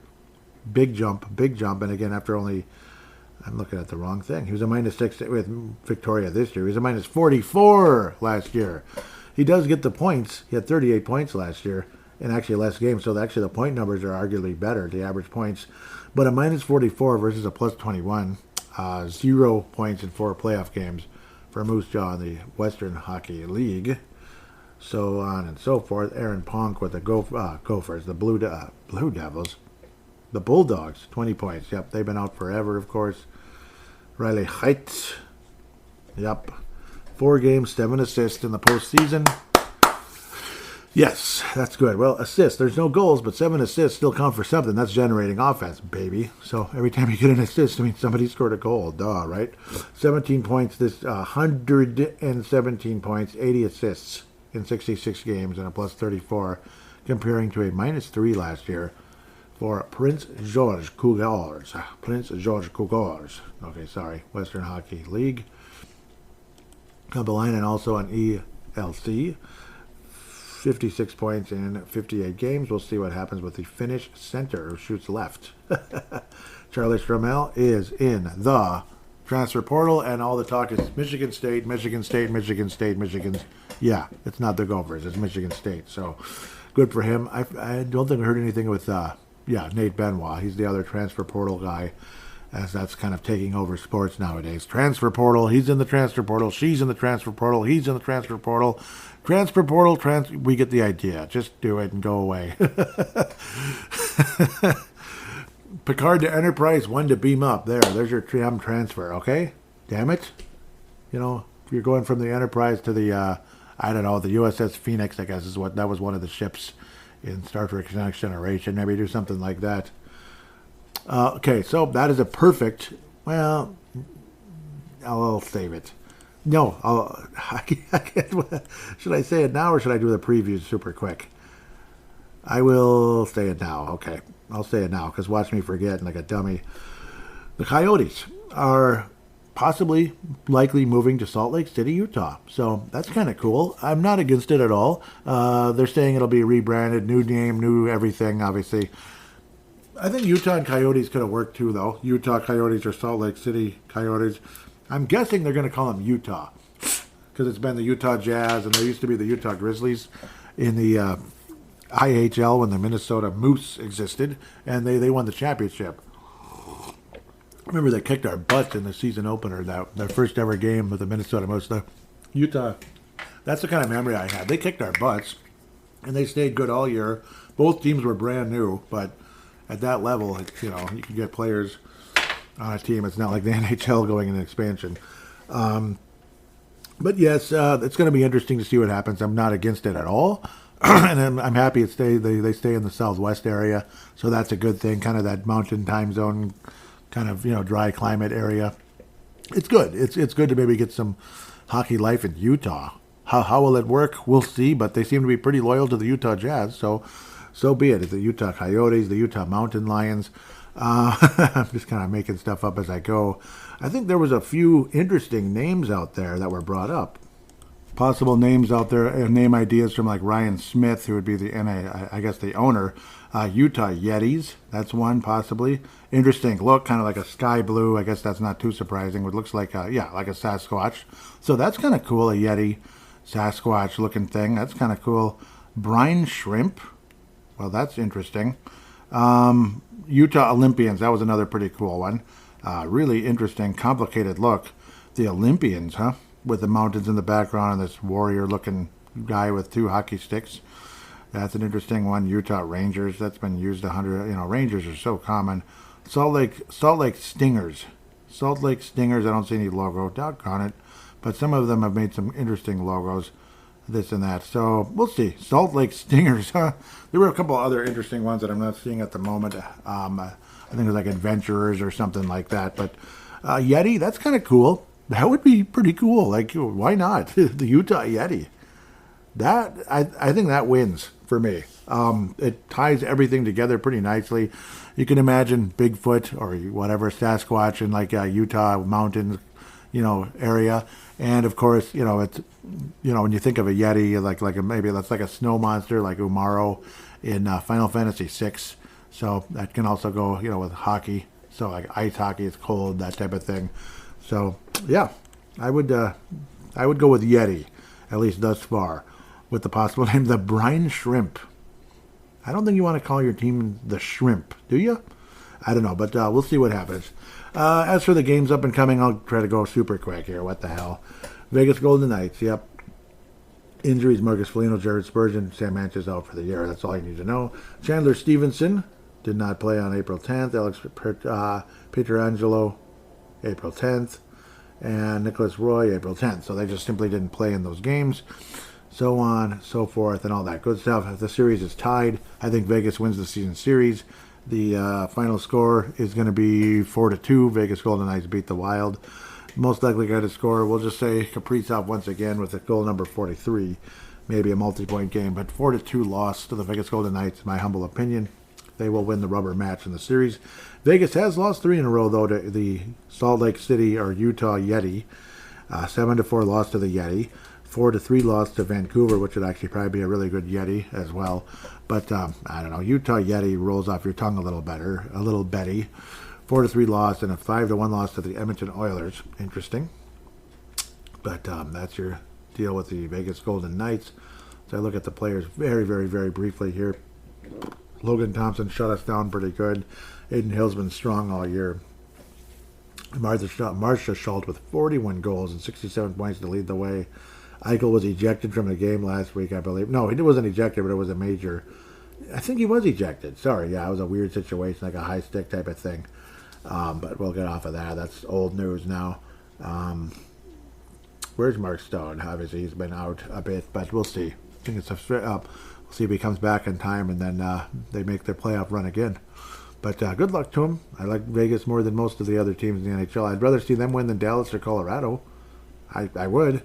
Big jump. And again, after only, I'm looking at the wrong thing. He was a -6 with Victoria this year. He was a -44 last year. He does get the points. He had 38 points last year in actually less games. So actually the point numbers are arguably better, the average points. But a -44 versus a plus 21. 0 points in 4 playoff games for Moose Jaw in the Western Hockey League. So on and so forth. Aaron Ponk with the Gophers, the Blue Devils. The Bulldogs, 20 points. Yep, they've been out forever, of course. Riley Heights. Yep. 4 games, 7 assists in the postseason. Yes, that's good. Well, assists. There's no goals, but 7 assists still count for something. That's generating offense, baby. So every time you get an assist, I mean, somebody scored a goal. Duh, right? 17 points, 117 points, 80 assists in 66 games and a plus 34, comparing to a -3 last year for Prince George Cougars. Okay, sorry. Western Hockey League. Combine and also on ELC. 56 points in 58 games. We'll see what happens with the Finnish center who shoots left. Charlie Stramel is in the transfer portal, and all the talk is Michigan State. Yeah, it's not the Gophers. It's Michigan State. So good for him. I don't think I heard anything with, Nate Benoit. He's the other transfer portal guy, as that's kind of taking over sports nowadays. Transfer portal. He's in the transfer portal. She's in the transfer portal. He's in the transfer portal. Transfer portal. We get the idea. Just do it and go away. Picard to Enterprise, 1 to beam up. There's your transfer, okay? Damn it. You know, if you're going from the Enterprise to the, the USS Phoenix, I guess that was one of the ships in Star Trek Next Generation. Maybe do something like that. Okay, so that is a perfect, well, I'll save it. No, I can't, should I say it now or should I do the previews super quick? I will say it now, okay. I'll say it now, because watch me forget like a dummy. The Coyotes are likely moving to Salt Lake City, Utah. So that's kind of cool. I'm not against it at all. They're saying it'll be rebranded, new name, new everything, obviously. I think Utah and Coyotes could have worked too, though. Utah Coyotes or Salt Lake City Coyotes. I'm guessing they're going to call them Utah, because it's been the Utah Jazz, and there used to be the Utah Grizzlies in the IHL when the Minnesota Moose existed, and they won the championship. Remember, they kicked our butts in the season opener, their first ever game with the Minnesota Moose. The Utah, that's the kind of memory I had. They kicked our butts, and they stayed good all year. Both teams were brand new, but at that level, you can get players on a team. It's not like the NHL going into expansion. But yes, it's going to be interesting to see what happens. I'm not against it at all. And I'm happy they stay in the southwest area, so that's a good thing. Kind of that mountain time zone, kind of dry climate area. It's good. It's good to maybe get some hockey life in Utah. How will it work? We'll see. But they seem to be pretty loyal to the Utah Jazz, so be it. It's the Utah Coyotes, the Utah Mountain Lions. I'm just kind of making stuff up as I go. I think there was a few interesting names out there that were brought up. Possible names out there, name ideas from like Ryan Smith, who would be the owner. Utah Yetis, that's one possibly. Interesting look, kind of like a sky blue. I guess that's not too surprising. It looks like like a Sasquatch. So that's kind of cool, a Yeti, Sasquatch looking thing. That's kind of cool. Brine Shrimp, well, that's interesting. Utah Olympians, that was another pretty cool one. Really interesting, complicated look. The Olympians, huh? With the mountains in the background and this warrior-looking guy with 2 hockey sticks. That's an interesting one. Utah Rangers, that's been used 100. Rangers are so common. Salt Lake Stingers. Salt Lake Stingers, I don't see any logo. Doggone it. But some of them have made some interesting logos, this and that. So we'll see. Salt Lake Stingers, huh? There were a couple other interesting ones that I'm not seeing at the moment. I think it was like Adventurers or something like that. But Yeti, that's kind of cool. That would be pretty cool. Like, why not? The Utah Yeti. I think that wins for me. It ties everything together pretty nicely. You can imagine Bigfoot or whatever, Sasquatch in like Utah mountains, area. And of course, it's, when you think of a Yeti, maybe that's like a snow monster like Umaro in Final Fantasy VI. So that can also go, with hockey. So like ice hockey, it's cold, that type of thing. So yeah, I would go with Yeti, at least thus far, with the possible name the Brine Shrimp. I don't think you want to call your team the Shrimp, do you? I don't know, but we'll see what happens. As for the games up and coming, I'll try to go super quick here. What the hell? Vegas Golden Knights, yep. Injuries, Marcus Foligno, Jared Spurgeon, Sam Manches out for the year. That's all you need to know. Chandler Stevenson did not play on April 10th. Alex Pietrangelo, April 10th. And Nicholas Roy, April 10th. So they just simply didn't play in those games. So on, so forth, and all that good stuff. If the series is tied, I think Vegas wins the season series. The final score is going to be 4-2. Vegas Golden Knights beat the Wild. Most likely guy to score, we'll just say Kaprizov once again with a goal number 43. Maybe a multi-point game, but 4-2 loss to the Vegas Golden Knights, in my humble opinion. They will win the rubber match in the series. Vegas has lost 3 in a row, though, to the Salt Lake City or Utah Yeti. 7-4 loss to the Yeti. 4-3 loss to Vancouver, which would actually probably be a really good Yeti as well. But, I don't know, Utah Yeti rolls off your tongue a little better, a little Betty. 4-3 loss and a 5-1 loss to the Edmonton Oilers. Interesting. But that's your deal with the Vegas Golden Knights. So I look at the players very, very, very briefly here. Logan Thompson shut us down pretty good. Aiden Hill's been strong all year. Marcia Schultz with 41 goals and 67 points to lead the way. Eichel was ejected from the game last week, I believe. No, he wasn't ejected, but it was a major... I think he was ejected. Sorry, yeah, it was a weird situation, like a high stick type of thing. But we'll get off of that. That's old news now. Where's Mark Stone? Obviously, he's been out a bit, but we'll see. I think it's a straight up. We'll see if he comes back in time, and then they make their playoff run again. But good luck to him. I like Vegas more than most of the other teams in the NHL. I'd rather see them win than Dallas or Colorado. I would.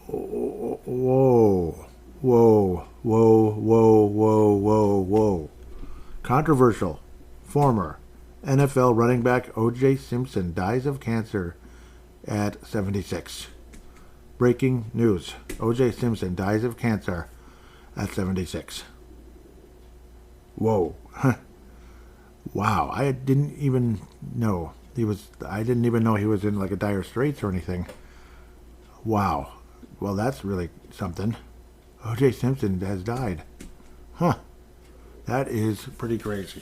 Whoa, whoa, whoa, whoa, whoa, whoa. Controversial. Former NFL running back O.J. Simpson dies of cancer at 76. Breaking news. O.J. Simpson dies of cancer at 76. Whoa. Wow. I didn't even know he was in like a dire straits or anything. Wow. Well, that's really something. O.J. Simpson has died. Huh. That is pretty crazy.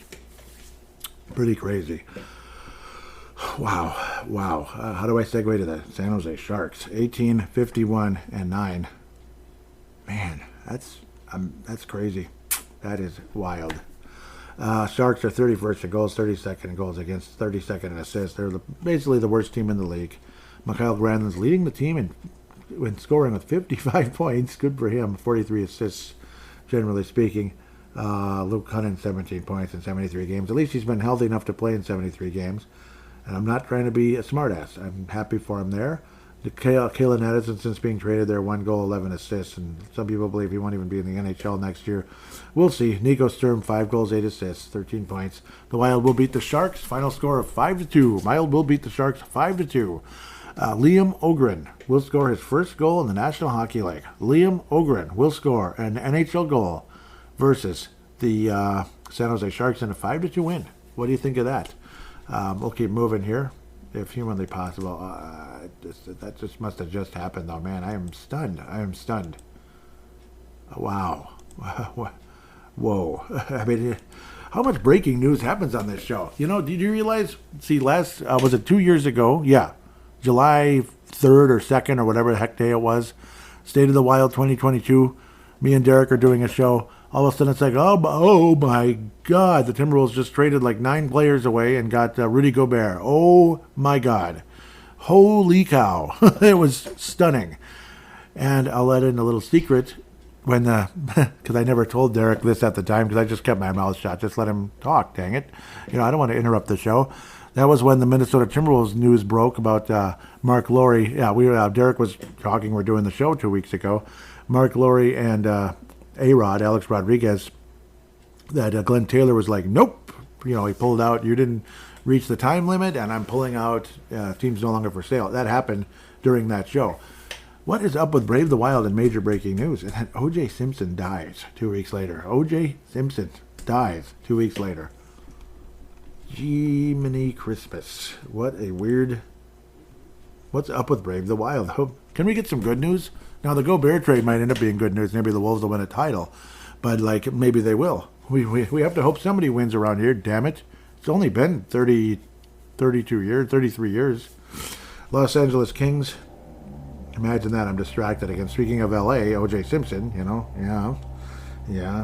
Pretty crazy. Wow. How do I segue to the San Jose Sharks? 18-51-9. Man, that's crazy. That is wild. Sharks are 31st in goals, 32nd in goals against, 32nd in assists. They're basically the worst team in the league. Mikhail Granlund's leading the team in scoring with 55 points. Good for him. 43 assists, generally speaking. Luke Cunnin, 17 points in 73 games. At least he's been healthy enough to play in 73 games. And I'm not trying to be a smartass. I'm happy for him there. Kalen Addison, since being traded there, 1 goal, 11 assists. And some people believe he won't even be in the NHL next year. We'll see. Nico Sturm, 5 goals, 8 assists, 13 points. The Wild will beat the Sharks. Final score of 5-2. Wild will beat the Sharks 5-2. Liam Ogren will score his first goal in the National Hockey League. Liam Ogren will score an NHL goal versus the San Jose Sharks in a 5-2 win. What do you think of that? We'll keep moving here, if humanly possible. That just must have just happened, though, man. I am stunned. Wow. Whoa. I mean, how much breaking news happens on this show? Did you realize, was it 2 years ago? Yeah. July 3rd or 2nd or whatever the heck day it was. State of the Wild 2022. Me and Derek are doing a show. All of a sudden it's like, oh my God. The Timberwolves just traded like 9 players away and got Rudy Gobert. Oh my God. Holy cow. It was stunning. And I'll let in a little secret when, because I never told Derek this at the time because I just kept my mouth shut. Just let him talk, dang it. I don't want to interrupt the show. That was when the Minnesota Timberwolves news broke about Mark Lowry. Yeah, Derek was talking. We're doing the show 2 weeks ago Mark Laurie and A-Rod, Alex Rodriguez, that Glenn Taylor was like, nope. He pulled out. You didn't reach the time limit, and I'm pulling out. Team's no longer for sale. That happened during that show. What is up with Brave the Wild and major breaking news? And then O.J. Simpson dies 2 weeks later. O.J. Simpson dies 2 weeks later. Jiminy Christmas. What a weird... What's up with Brave the Wild? Can we get some good news? Now, the Go Bear trade might end up being good news. Maybe the Wolves will win a title. But, maybe they will. We have to hope somebody wins around here, damn it. It's only been 33 years. Los Angeles Kings... Imagine that. I'm distracted again. Speaking of L.A., O.J. Simpson,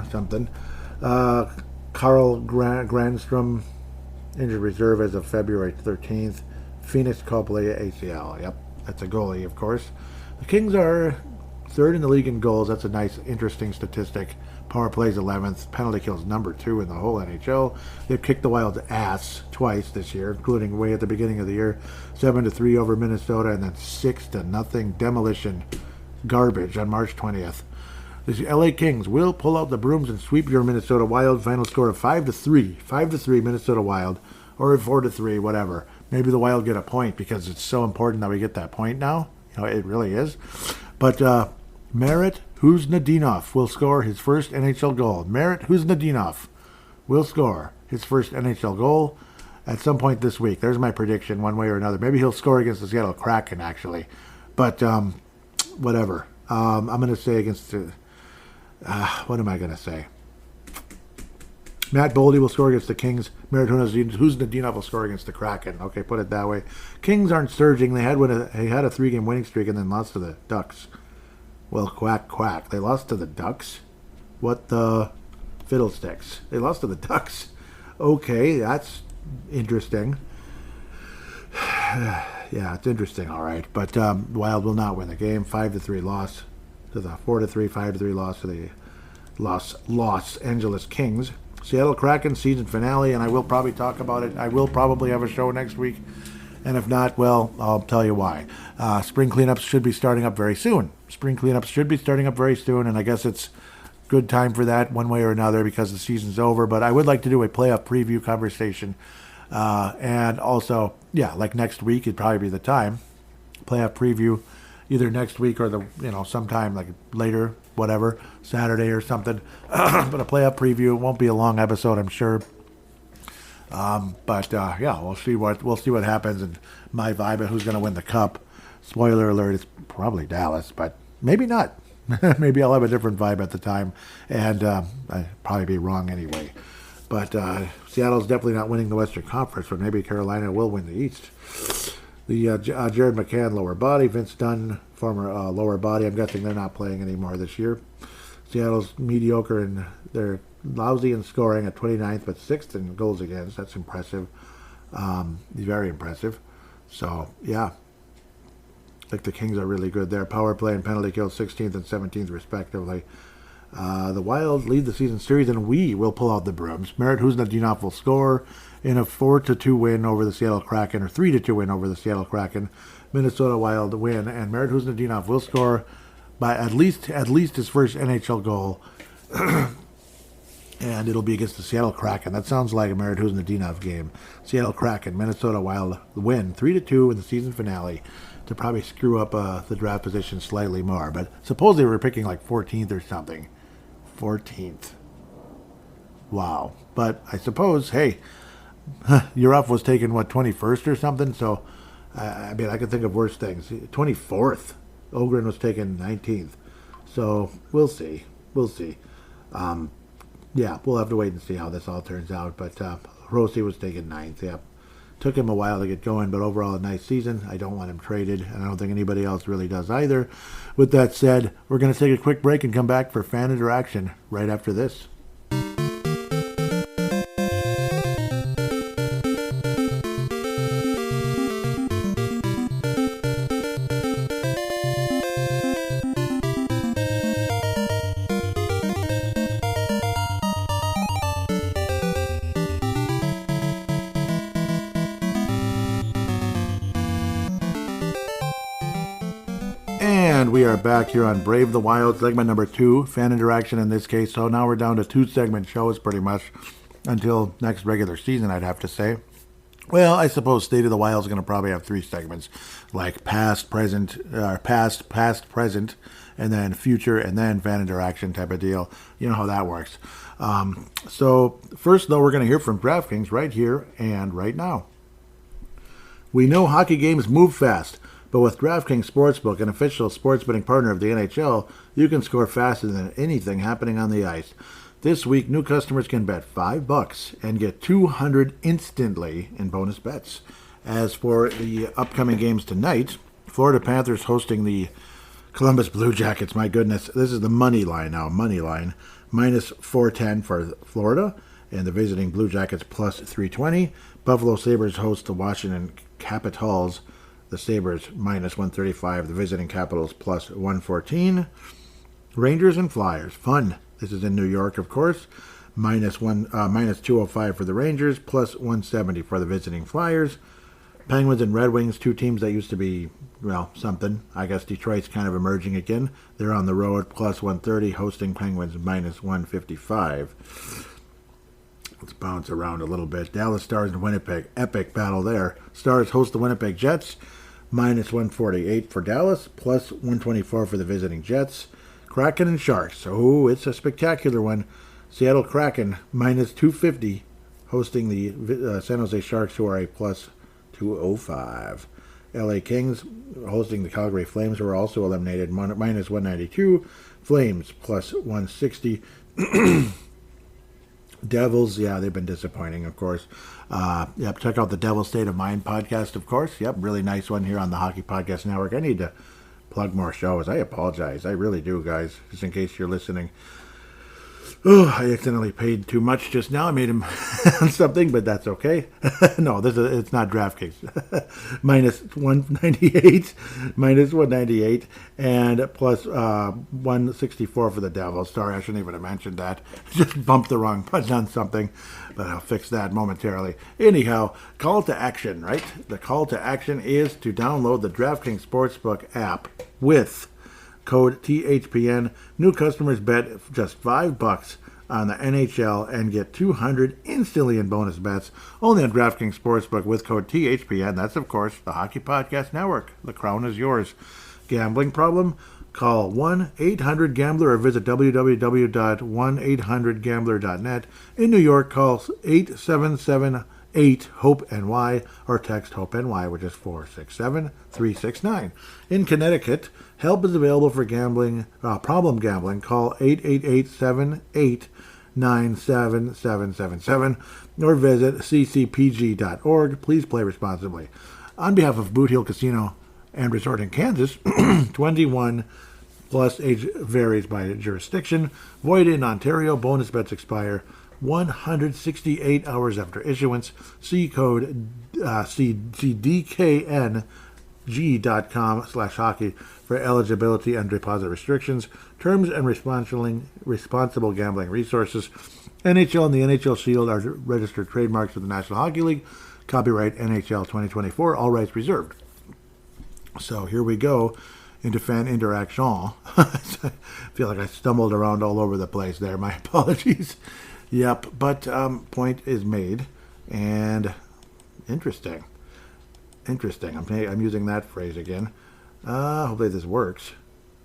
something. Carl Granstrom, injured reserve as of February 13th. Phoenix Copley, ACL. Yep, that's a goalie, of course. The Kings are third in the league in goals. That's a nice, interesting statistic. Power plays 11th. Penalty kills number 2 in the whole NHL. They've kicked the Wild's ass twice this year, including way at the beginning of the year. 7-3 over Minnesota, and then 6-0 demolition garbage on March 20th. The LA Kings will pull out the brooms and sweep your Minnesota Wild. Final score of 5-3. 5-3 Minnesota Wild, or 4-3, whatever. Maybe the Wild get a point because it's so important that we get that point now. It really is. But Marat Huznadinov will score his first NHL goal. Marat Huznadinov will score his first NHL goal at some point this week. There's my prediction, one way or another. Maybe he'll score against the Seattle Kraken, actually. But whatever. I'm going to say against... what am I going to say? Matt Boldy will score against the Kings. Marat Huznadinov will score against the Kraken. Okay, put it that way. Kings aren't surging. They had a 3-game winning streak and then lost to the Ducks. Well, quack, quack. They lost to the Ducks? What the fiddlesticks? They lost to the Ducks. Okay, that's interesting. Yeah, it's interesting, all right. But Wild will not win the game. 5-3 loss to the 4-3, 5-3 loss to the Los Angeles Kings. Seattle Kraken season finale, and I will probably talk about it. I will probably have a show next week. And if not, well, I'll tell you why. Spring cleanups should be starting up very soon. And I guess it's good time for that one way or another because the season's over. But I would like to do a playoff preview conversation. And also, like next week, it'd probably be the time. Playoff preview either next week or sometime like later, whatever, Saturday or something. But a playoff preview. It won't be a long episode, I'm sure. We'll see what happens and my vibe and who's going to win the cup. Spoiler alert, it's probably Dallas, but maybe not. Maybe I'll have a different vibe at the time, and I'd probably be wrong anyway. But Seattle's definitely not winning the Western Conference, but maybe Carolina will win the East. The Jared McCann lower body, Vince Dunn former lower body. I'm guessing they're not playing anymore this year. Seattle's mediocre and they're lousy in scoring at 29th, but 6th in goals against. That's impressive. Very impressive. So, yeah. The Kings are really good there. Power play and penalty kill 16th and 17th, respectively. The Wild lead the season series, and we will pull out the brooms. Marat Huznadinov will score in a 4-2 win over the Seattle Kraken, or 3-2 win over the Seattle Kraken. Minnesota Wild win, and Marat Huznadinov will score by at least his first NHL goal. And it'll be against the Seattle Kraken. That sounds like a Marat Huznadinov game. Seattle Kraken, Minnesota Wild win 3-2 in the season finale to probably screw up the draft position slightly more. But suppose they were picking like 14th or something. 14th. Wow. But I suppose, hey, Urov was taken, 21st or something? So, I could think of worse things. 24th. Ogren was taken 19th. So, we'll see. Yeah, we'll have to wait and see how this all turns out. But Rossi was taken 9th, yep. Took him a while to get going, but overall a nice season. I don't want him traded, and I don't think anybody else really does either. With that said, we're going to take a quick break and come back for fan interaction right after this. And we are back here on Brave the Wild, segment number 2, fan interaction in this case. So now we're down to 2-segment shows pretty much until next regular season, I'd have to say. Well, I suppose State of the Wild is going to probably have 3 segments, like past, present, present, and then future, and then fan interaction type of deal. You know how that works. So first, though, we're going to hear from DraftKings right here and right now. We know hockey games move fast, but with DraftKings Sportsbook, an official sports betting partner of the NHL, you can score faster than anything happening on the ice. This week, new customers can bet $5 and get $200 instantly in bonus bets. As for the upcoming games tonight, Florida Panthers hosting the Columbus Blue Jackets. My goodness, this is the money line now. Money line. Minus 410 for Florida, and the visiting Blue Jackets plus 320. Buffalo Sabres host the Washington Capitals. The Sabres minus 135. The visiting Capitals plus 114. Rangers and Flyers. Fun. This is in New York, of course. Minus 205 for the Rangers, plus 170 for the visiting Flyers. Penguins and Red Wings, 2 teams that used to be, well, something. I guess Detroit's kind of emerging again. They're on the road, plus 130, hosting Penguins, minus 155. Let's bounce around a little bit. Dallas Stars and Winnipeg, epic battle there. Stars host the Winnipeg Jets, minus 148 for Dallas, plus 124 for the visiting Jets. Kraken and Sharks. Oh, it's a spectacular one. Seattle Kraken, minus 250, hosting the San Jose Sharks, who are a plus 205. LA Kings, hosting the Calgary Flames, who are also eliminated, minus 192. Flames, plus 160. Devils, yeah, they've been disappointing, of course. Yep, check out the Devil State of Mind podcast, of course. Yep, really nice one here on the Hockey Podcast Network. I need to plug more shows. I apologize. I really do, guys, just in case you're listening. Oh, I accidentally paid too much just now. I made him something, but that's okay. No, it's not DraftKings. minus 198, and plus 164 for the Devils. Sorry, I shouldn't even have mentioned that. Just bumped the wrong button on something, but I'll fix that momentarily. Anyhow, call to action, right? The call to action is to download the DraftKings Sportsbook app with code THPN. New customers bet just $5 on the NHL and get $200 instantly in bonus bets. Only on DraftKings Sportsbook with code THPN. That's, of course, the Hockey Podcast Network. The crown is yours. Gambling problem? Call 1-800-GAMBLER or visit www.1800gambler.net. In New York, call 877-8-HOPE-NY or text HOPE-NY, which is 467-369. In Connecticut, help is available for gambling, problem gambling. Call 888-78-97777 or visit ccpg.org. Please play responsibly. On behalf of Boot Hill Casino and Resort in Kansas, 21 plus, age varies by jurisdiction. Void in Ontario. Bonus bets expire 168 hours after issuance. See code cdkng.com/hockey for eligibility and deposit restrictions, terms, and responsible gambling resources. NHL and the NHL Shield are registered trademarks of the National Hockey League. Copyright NHL 2024. All rights reserved. So here we go into fan interaction. I feel like I stumbled around all over the place there. My apologies. Yep, but point is made, and interesting. I'm using that phrase again. Hopefully this works.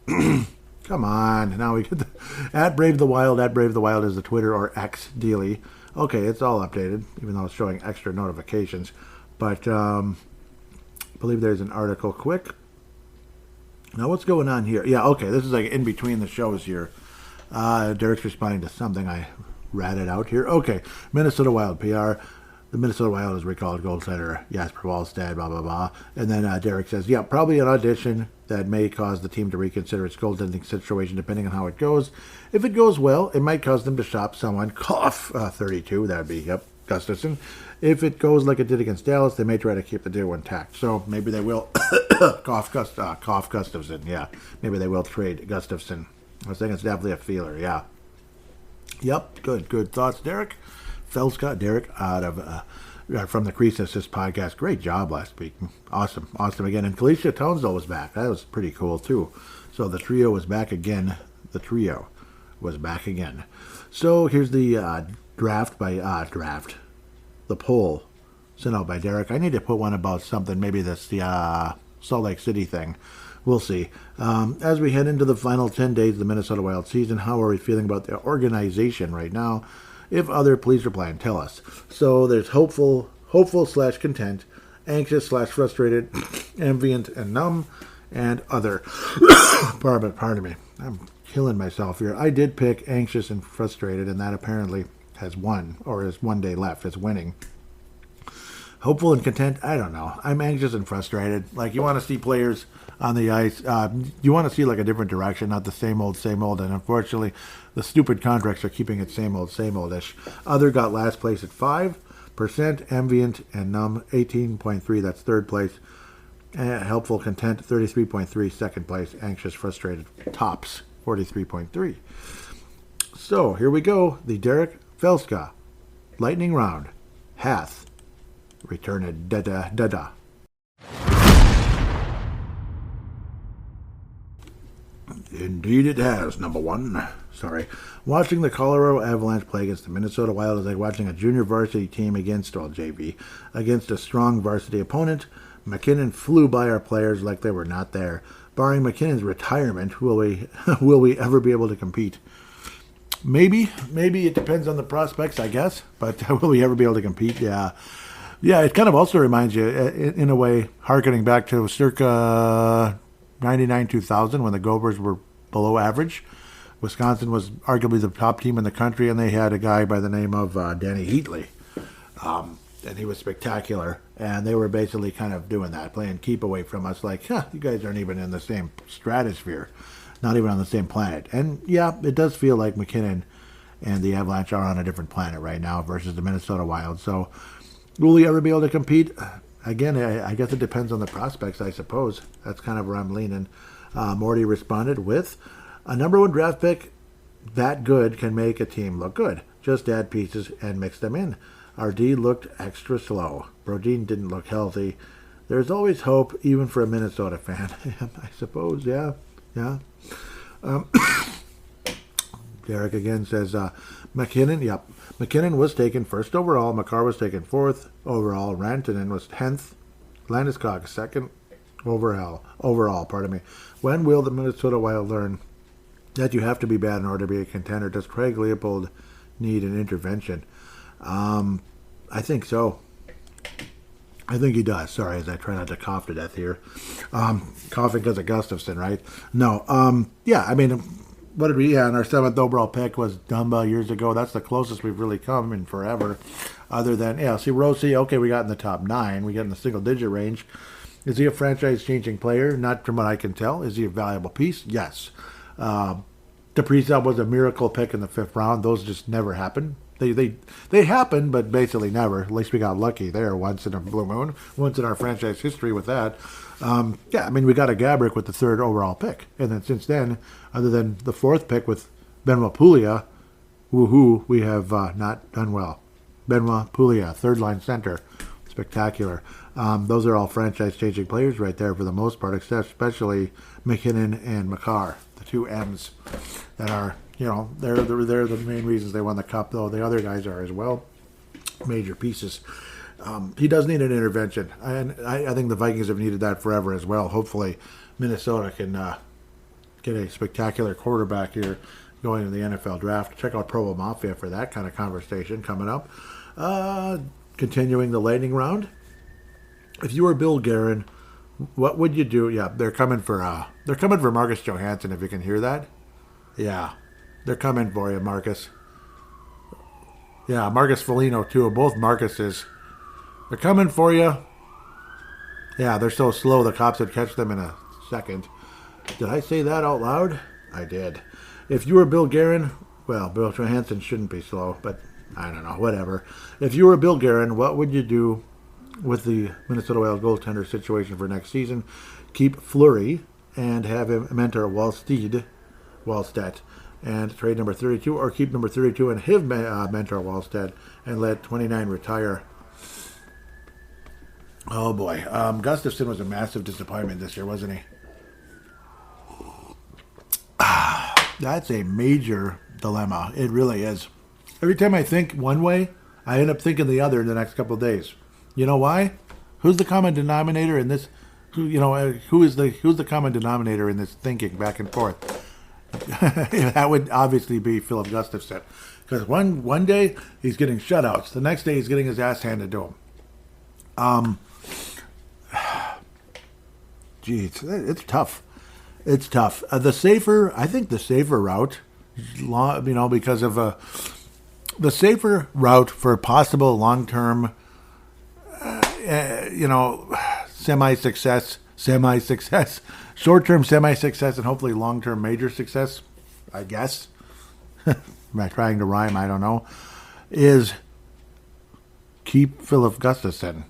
Come on, now we get the at Brave the Wild. At Brave the Wild is the Twitter or X dealy. Okay, it's all updated, even though it's showing extra notifications. But I believe there's an article quick. Now what's going on here? Yeah, okay, this is like in between the shows here. Derek's responding to something I ratted out here. Okay, Minnesota Wild PR. The Minnesota Wild is recalled goaltender Jasper Wallstad, blah, blah, blah. And then Derek says, yeah, probably an audition that may cause the team to reconsider its goaltending situation depending on how it goes. If it goes well, it might cause them to shop someone. Cough, 32, that would be, yep, Gustafson. If it goes like it did against Dallas, they may try to keep the deal intact. So maybe they will cough Gustafson, yeah. Maybe they will trade Gustafson. I was thinking it's definitely a feeler, yeah. Yep, good thoughts, Derek. Feldscott, Derek, out of from the Crease Assist podcast. Great job last week. Awesome again. And Felicia Townsville was back. That was pretty cool, too. So the trio was back again. The trio was back again. So here's the draft by the poll sent out by Derek. I need to put one about something. Maybe that's the Salt Lake City thing. We'll see. As we head into the final 10 days of the Minnesota Wild season, how are we feeling about the organization right now? If other, please reply and tell us. So there's hopeful / content, anxious / frustrated, ambient and numb, and other. Pardon me. I'm killing myself here. I did pick anxious and frustrated, and that apparently has won, or is 1 day left. It's winning. Hopeful and content, I don't know. I'm anxious and frustrated. Like, you want to see players on the ice. You want to see, like, a different direction, not the same old. And unfortunately, the stupid contracts are keeping it same old-ish. Other got last place at 5%. Ambient and numb, 18.3. That's third place. Helpful, content, 33.3. Second place. Anxious, frustrated, tops, 43.3. So, here we go. The Derek Felska lightning round. Hath returned da. Indeed it has, number one. Sorry. Watching the Colorado Avalanche play against the Minnesota Wild is like watching a junior varsity team JV, against a strong varsity opponent. McKinnon flew by our players like they were not there. Barring McKinnon's retirement, will we ever be able to compete? Maybe it depends on the prospects, I guess. But will we ever be able to compete? Yeah. Yeah, it kind of also reminds you, in a way, harkening back to circa 99-2000 when the Gophers were below average. Wisconsin was arguably the top team in the country, and they had a guy by the name of Danny Heatley. And he was spectacular. And they were basically kind of doing that, playing keep away from us like, you guys aren't even in the same stratosphere, not even on the same planet. And, yeah, it does feel like McKinnon and the Avalanche are on a different planet right now versus the Minnesota Wild. So, will we ever be able to compete? Again, I guess it depends on the prospects, I suppose. That's kind of where I'm leaning. Morty responded with, a number one draft pick that good can make a team look good. Just add pieces and mix them in. Our D looked extra slow. Brodin didn't look healthy. There's always hope, even for a Minnesota fan. I suppose, yeah. Derek again says, McKinnon, yep. McKinnon was taken first overall. Makar was taken fourth overall. Rantanen was 10th. Landeskog second overall. When will the Minnesota Wild learn that you have to be bad in order to be a contender? Does Craig Leopold need an intervention? I think so. I think he does. Sorry, as I try not to cough to death here. Coughing because of Gustafsson, right? No. Yeah, I mean, what did we? Yeah, and our 7th overall pick was Dumba years ago. That's the closest we've really come in forever. Other than, Rossi, okay, we got in the top 9. We got in the single-digit range. Is he a franchise-changing player? Not from what I can tell. Is he a valuable piece? Yes. Kaprizov was a miracle pick in the 5th round. Those just never happen. They happen, but basically never. At least we got lucky there once in a blue moon, once in our franchise history with that. We got a Gabrick with the 3rd overall pick. And then since then, other than the 4th pick with Benoit Pouliot, woohoo, we have not done well. Benoit Pouliot, 3rd-line center. Spectacular. Those are all franchise-changing players right there for the most part, especially McKinnon and Makar, the 2 M's that are, they're the main reasons they won the Cup, though the other guys are as well. Major pieces. He does need an intervention, and I think the Vikings have needed that forever as well. Hopefully, Minnesota can get a spectacular quarterback here going into the NFL draft. Check out Provo Mafia for that kind of conversation coming up. Continuing the lightning round. If you were Bill Guerin, what would you do? Yeah, they're coming for Marcus Johansson. If you can hear that, yeah, they're coming for you, Marcus. Yeah, Marcus Foligno too. Both Marcuses. They're coming for you. Yeah, they're so slow the cops would catch them in a second. Did I say that out loud? I did. If you were Bill Guerin, well, Bill Johansson shouldn't be slow, but I don't know, whatever. If you were Bill Guerin, what would you do with the Minnesota Wild goaltender situation for next season? Keep Fleury and have him mentor Wallstedt, and trade number 32, or keep number 32 and him mentor Wallstedt and let 29 retire. Oh boy, Gustafsson was a massive disappointment this year, wasn't he? That's a major dilemma. It really is. Every time I think one way, I end up thinking the other in the next couple of days. You know why? Who's the common denominator in this? Who's the common denominator in this thinking back and forth? That would obviously be Philip Gustafson, because one day he's getting shutouts, the next day he's getting his ass handed to him. Geez, it's tough. It's tough. I think the safer route, because of the safer route for possible long-term, semi-success, short-term semi-success, and hopefully long-term major success, I guess. Am I trying to rhyme? I don't know. Is keep Philip Gustafson,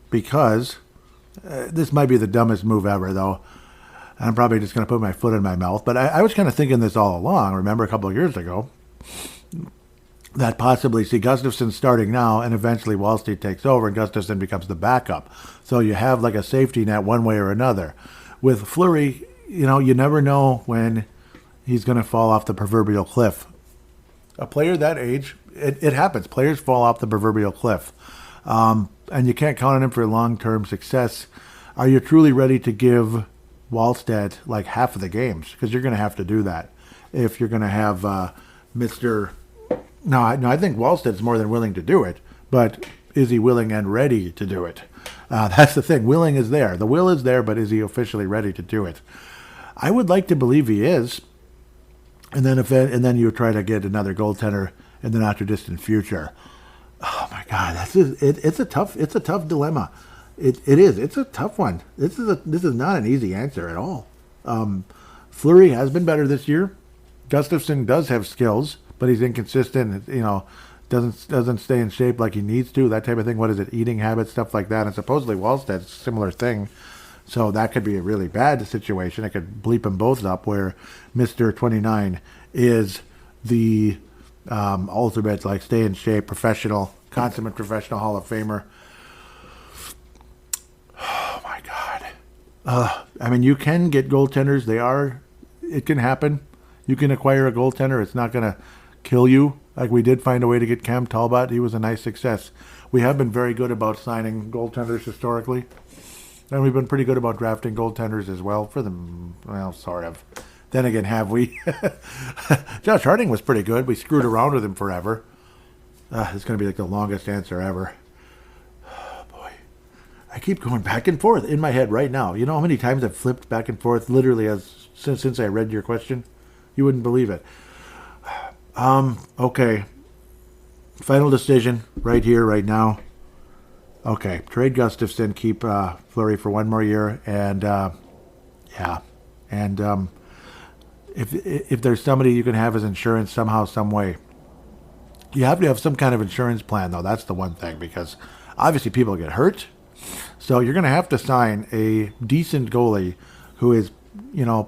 because this might be the dumbest move ever, though. I'm probably just going to put my foot in my mouth. But I was kind of thinking this all along. Remember a couple of years ago that possibly see Gustafson starting now, and eventually Wallsteed takes over and Gustafson becomes the backup. So you have like a safety net one way or another. With Fleury, you never know when he's going to fall off the proverbial cliff. A player that age, it happens. Players fall off the proverbial cliff. And you can't count on him for long-term success. Are you truly ready to give Wallstedt like half of the games? Because you're going to have to do that if you're going to have Mr. No, I think Wallstedt's more than willing to do it, but is he willing and ready to do it? That's the thing. Willing is there. The will is there, but is he officially ready to do it? I would like to believe he is. And then you try to get another goaltender in the not too distant future. Oh my God, it's a tough dilemma. It is. It's a tough one. This is not an easy answer at all. Fleury has been better this year. Gustafson does have skills, but he's inconsistent. Doesn't stay in shape like he needs to. That type of thing. What is it? Eating habits, stuff like that. And supposedly Wallstedt's a similar thing. So that could be a really bad situation. It could bleep them both up, where Mr. 29 is the ultimate, like, stay in shape, consummate professional Hall of Famer. Oh my God. You can get goaltenders. It can happen. You can acquire a goaltender. It's not going to kill you. Like, we did find a way to get Cam Talbot. He was a nice success. We have been very good about signing goaltenders historically. And we've been pretty good about drafting goaltenders as well for them. Well, sort of. Then again, have we? Josh Harding was pretty good. We screwed around with him forever. It's going to be like the longest answer ever. Oh, boy. I keep going back and forth in my head right now. You know how many times I've flipped back and forth literally since I read your question? You wouldn't believe it. Okay. Final decision right here, right now. Okay, trade Gustafson, keep Fleury for one more year, and if there's somebody you can have as insurance somehow, some way, you have to have some kind of insurance plan, though. That's the one thing, because obviously people get hurt, so you're going to have to sign a decent goalie who is,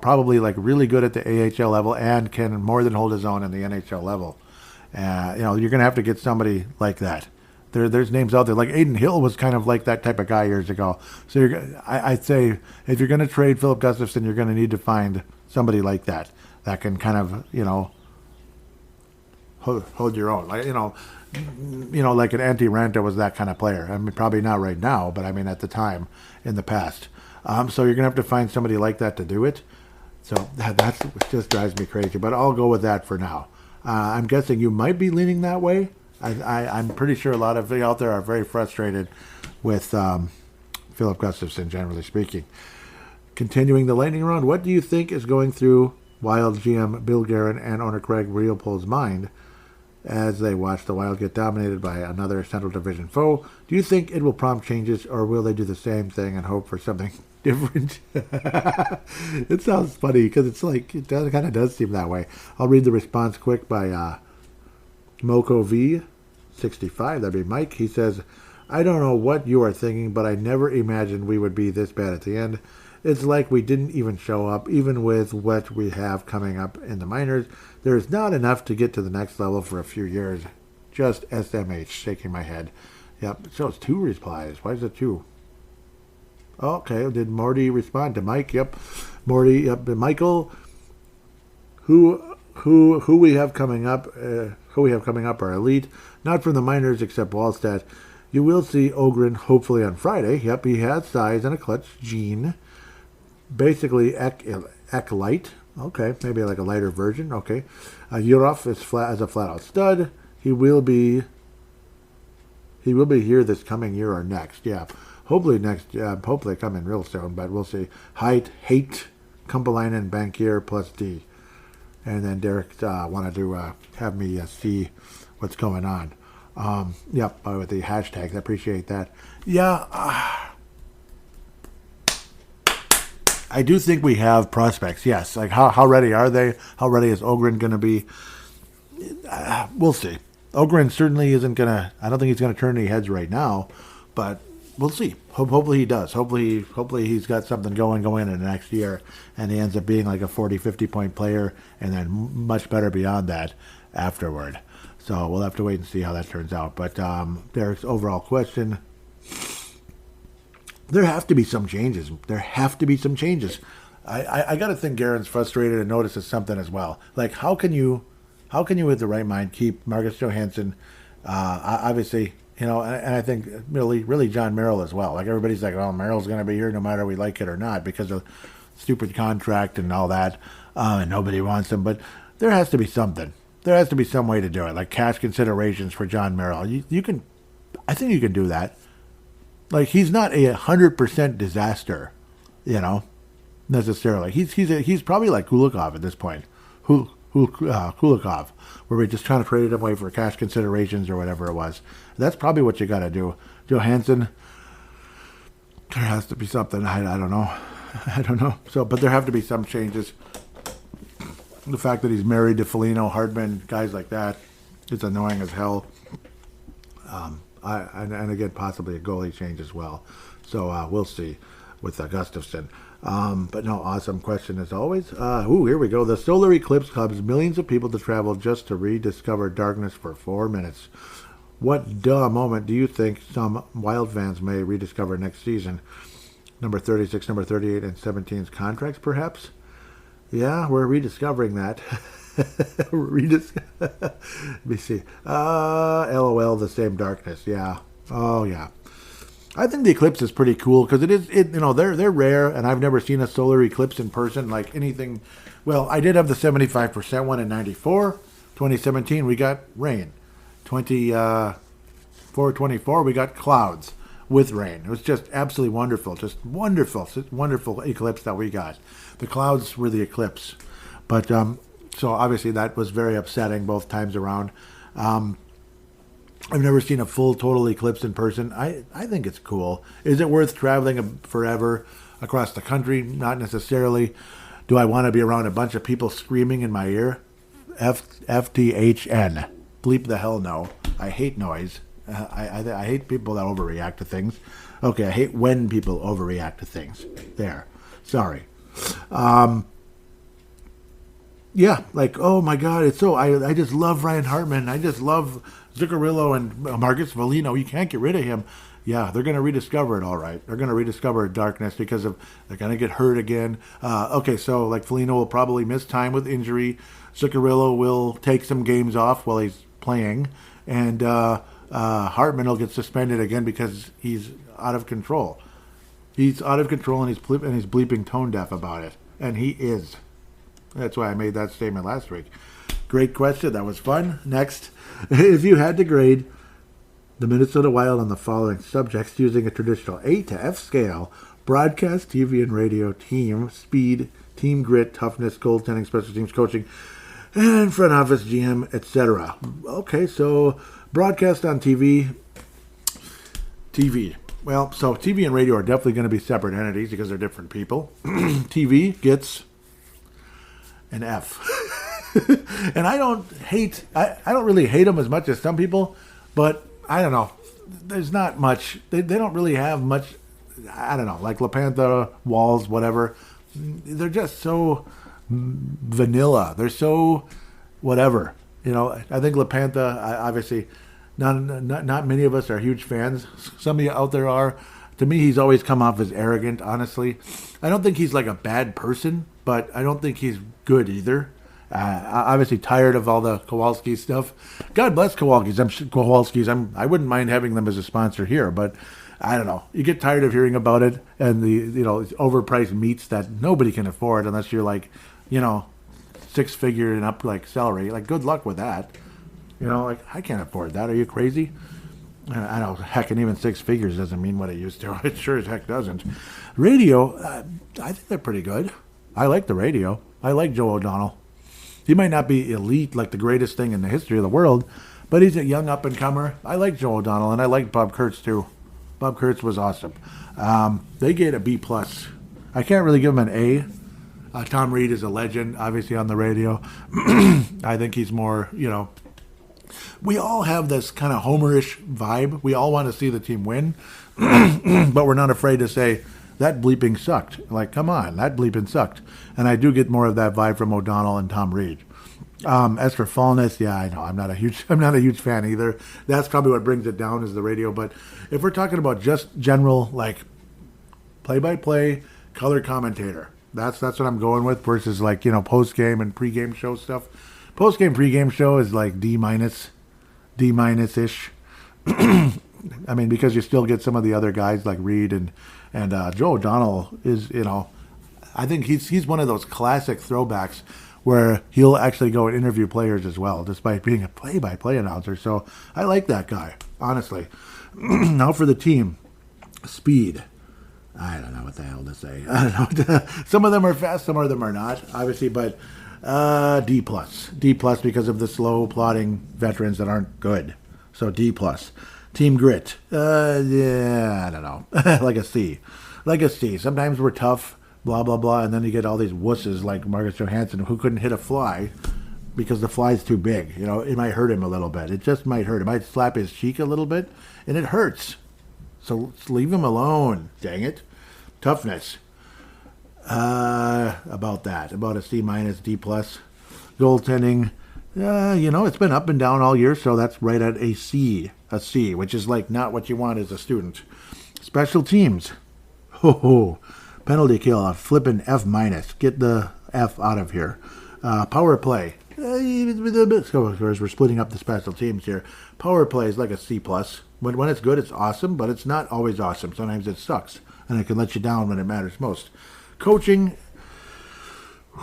probably like really good at the AHL level and can more than hold his own in the NHL level. You're going to have to get somebody like that. There's names out there. Like Aiden Hill was kind of like that type of guy years ago. So I'd say if you're going to trade Philip Gustafson, you're going to need to find somebody like that can kind of, hold your own. Like, like an Antti Ranta was that kind of player. I mean, probably not right now, but I mean at the time in the past. So you're going to have to find somebody like that to do it. So that's what just drives me crazy. But I'll go with that for now. I'm guessing you might be leaning that way. I'm pretty sure a lot of you out there are very frustrated with Philip Gustafson, generally speaking. Continuing the lightning round, what do you think is going through Wild GM Bill Guerin and owner Craig Leopold's mind as they watch the Wild get dominated by another Central Division foe? Do you think it will prompt changes, or will they do the same thing and hope for something different? It sounds funny because it's like it kind of does seem that way. I'll read the response quick by Moko V 65. That'd be Mike. He says, I don't know what you are thinking, but I never imagined we would be this bad at the end. It's like we didn't even show up, even with what we have coming up in the minors. There is not enough to get to the next level for a few years. Just SMH, shaking my head. Yep, it shows 2 replies. Why is it 2? Okay, did Morty respond to Mike? Yep. Morty, yep. Michael, who who we have coming up. Who we have coming up are elite, not from the minors except Wallstedt. You will see Ogren hopefully on Friday. Yep, he has size and a clutch gene. Basically, Ek light. Okay, maybe like a lighter version. Okay, Yurov is flat as a flat-out stud. He will be here this coming year or next. Yeah, hopefully next. Hopefully coming real soon, but we'll see. Height, hate, Kumpelainen, Bankier plus D, and then Derek wanted to have me see what's going on. Yep, with the hashtags. I appreciate that. Yeah. I do think we have prospects, yes. Like, how ready are they? How ready is Ogren going to be? We'll see. Ogren certainly isn't going to... I don't think he's going to turn any heads right now, but we'll see. Hopefully he does. Hopefully he's got something going in the next year, and he ends up being like a 40, 50-point player, and then much better beyond that afterward. So we'll have to wait and see how that turns out. But Derek's overall question... There have to be some changes. I got to think Garen's frustrated and notices something as well. Like, how can you with the right mind keep Marcus Johansson, obviously, and I think really John Merrill as well. Like, everybody's like, well, Merrill's going to be here no matter we like it or not because of stupid contract and all that, and nobody wants him. But there has to be something. There has to be some way to do it, like cash considerations for John Merrill. I think you can do that. Like, he's not 100% disaster, necessarily. He's probably like Kulikov at this point. Kulikov, where we're just trying to trade him away for cash considerations or whatever it was. That's probably what you got to do. Johansson, there has to be something. I don't know. I don't know. So, but there have to be some changes. The fact that he's married to Foligno, Hardman, guys like that, it's annoying as hell. And again, possibly a goalie change as well. So we'll see with Gustafsson. But no, awesome question as always. Here we go. The solar eclipse caused millions of people to travel just to rediscover darkness for 4 minutes. What moment do you think some Wild fans may rediscover next season? Number 36, number 38, and 17's contracts, perhaps? Yeah, we're rediscovering that. Let me see. LOL, the same darkness. Yeah. Oh, yeah. I think the eclipse is pretty cool because they're rare, and I've never seen a solar eclipse in person like anything. Well, I did have the 75% one in 94. 2017, we got rain. 24, we got clouds with rain. It was just absolutely wonderful. Just wonderful eclipse that we got. The clouds were the eclipse. But, so obviously that was very upsetting both times around. I've never seen a full total eclipse in person. I think it's cool. Is it worth traveling forever across the country? Not necessarily. Do I want to be around a bunch of people screaming in my ear? FTHN. Bleep the hell no. I hate noise. I hate people that overreact to things. Okay, I hate when people overreact to things. There. Sorry. Yeah, like, oh my God, it's so, I just love Ryan Hartman. I just love Zuccarello and Marcus Foligno. You can't get rid of him. Yeah, they're going to rediscover it, all right. They're going to rediscover darkness because they're going to get hurt again. Okay, so like Foligno will probably miss time with injury. Zuccarello will take some games off while he's playing. And Hartman will get suspended again because he's out of control. He's out of control and he's bleeping tone deaf about it. And he is. That's why I made that statement last week. Great question. That was fun. Next, if you had to grade the Minnesota Wild on the following subjects using a traditional A to F scale: broadcast, TV, and radio, team, speed, team grit, toughness, goaltending, special teams, coaching, and front office, GM, etc. Okay, so broadcast on TV. Well, so TV and radio are definitely going to be separate entities because they're different people. TV gets an F. And I don't really hate them as much as some people, but I don't know. There's not much. They don't really have much. I don't know, like LaPantha, Walls, whatever. They're just so vanilla. They're so whatever. I think LaPantha, obviously, not many of us are huge fans. Some of you out there are. To me, he's always come off as arrogant, honestly. I don't think he's like a bad person, but I don't think he's good either. Obviously tired of all the Kowalski stuff. God bless Kowalski's. I wouldn't mind having them as a sponsor here, but I don't know. You get tired of hearing about it and the overpriced meats that nobody can afford unless you're like, 6-figure and up like salary. Like, good luck with that. Like, I can't afford that. Are you crazy? I know, heck, and even 6 figures doesn't mean what it used to. It sure as heck doesn't. Radio, I think they're pretty good. I like the radio. I like Joe O'Donnell. He might not be elite, like the greatest thing in the history of the world, but he's a young up-and-comer. I like Joe O'Donnell, and I like Bob Kurtz, too. Bob Kurtz was awesome. They get a B+. I can't really give him an A. Tom Reed is a legend, obviously, on the radio. I think he's more, we all have this kind of Homer-ish vibe. We all want to see the team win, but we're not afraid to say, that bleeping sucked. Like, come on, that bleeping sucked. And I do get more of that vibe from O'Donnell and Tom Reed. As for fallness, yeah, I know I'm not a huge fan either. That's probably what brings it down is the radio. But if we're talking about just general like play-by-play color commentator, that's what I'm going with versus like post-game and pre-game show stuff. Post-game pre-game show is like D- ish. I mean, because you still get some of the other guys like Reed and Joe O'Donnell is, I think he's one of those classic throwbacks where he'll actually go and interview players as well, despite being a play-by-play announcer. So I like that guy, honestly. Now for the team, speed. I don't know what the hell to say. I don't know. Some of them are fast, some of them are not, obviously, but D+. D+ because of the slow, plodding veterans that aren't good. So D+. Team grit. Yeah, I don't know. Like a C. Sometimes we're tough, blah, blah, blah, and then you get all these wusses like Marcus Johansson who couldn't hit a fly because the fly's too big. It might hurt him a little bit. It just might hurt. It might slap his cheek a little bit, and it hurts. So leave him alone. Dang it. Toughness. About a C-, D+. Goaltending. It's been up and down all year, so that's right at a C, which is like not what you want as a student. Special teams. Penalty kill, a flippin' F-. Get the F out of here. Power play. Of course, we're splitting up the special teams here. Power play is like a C+. When it's good, it's awesome, but it's not always awesome. Sometimes it sucks, and it can let you down when it matters most. Coaching.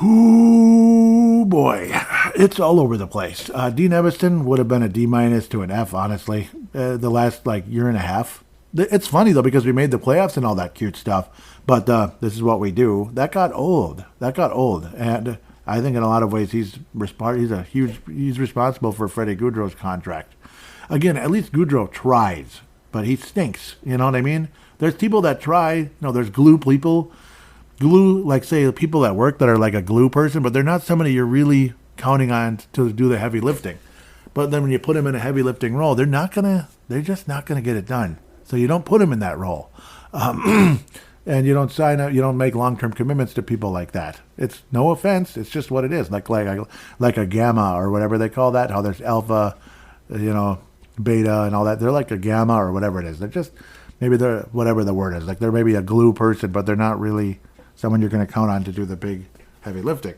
Ooh, boy. It's all over the place. Dean Evanston would have been a D- to an F, honestly, the last, year and a half. It's funny, though, because we made the playoffs and all that cute stuff, but this is what we do. That got old, and I think in a lot of ways he's responsible for Freddie Goudreau's contract. Again, at least Goudreau tries, but he stinks, you know what I mean? There's people that try, there's glue people, like, say, the people at work that are like a glue person, but they're not somebody you're really counting on to do the heavy lifting. But then when you put them in a heavy lifting role, they're just not gonna get it done. So you don't put them in that role, and you don't sign up. You don't make long-term commitments to people like that. It's no offense. It's just what it is. Like a gamma or whatever they call that. How there's alpha, beta and all that. They're like a gamma or whatever it is. Maybe they're whatever the word is. Like they're maybe a glue person, but they're not really someone you're going to count on to do the big heavy lifting.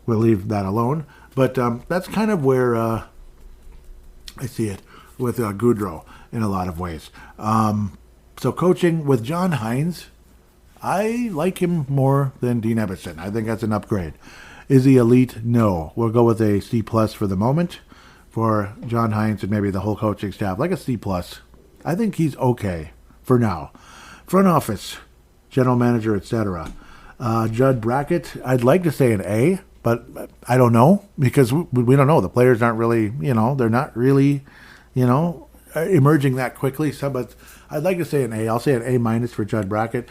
We'll leave that alone. But that's kind of where I see it with Goudreau in a lot of ways. So coaching with John Hines, I like him more than Dean Evanston. I think that's an upgrade. Is he elite? No. We'll go with a C+ for the moment for John Hines and maybe the whole coaching staff, like a C+. I think he's okay for now. Front office, general manager, etc. Judd Brackett, I'd like to say an A, but I don't know because we don't know. The players aren't really, they're not really, emerging that quickly. So, but I'd like to say an A. I'll say an A- for Judd Brackett.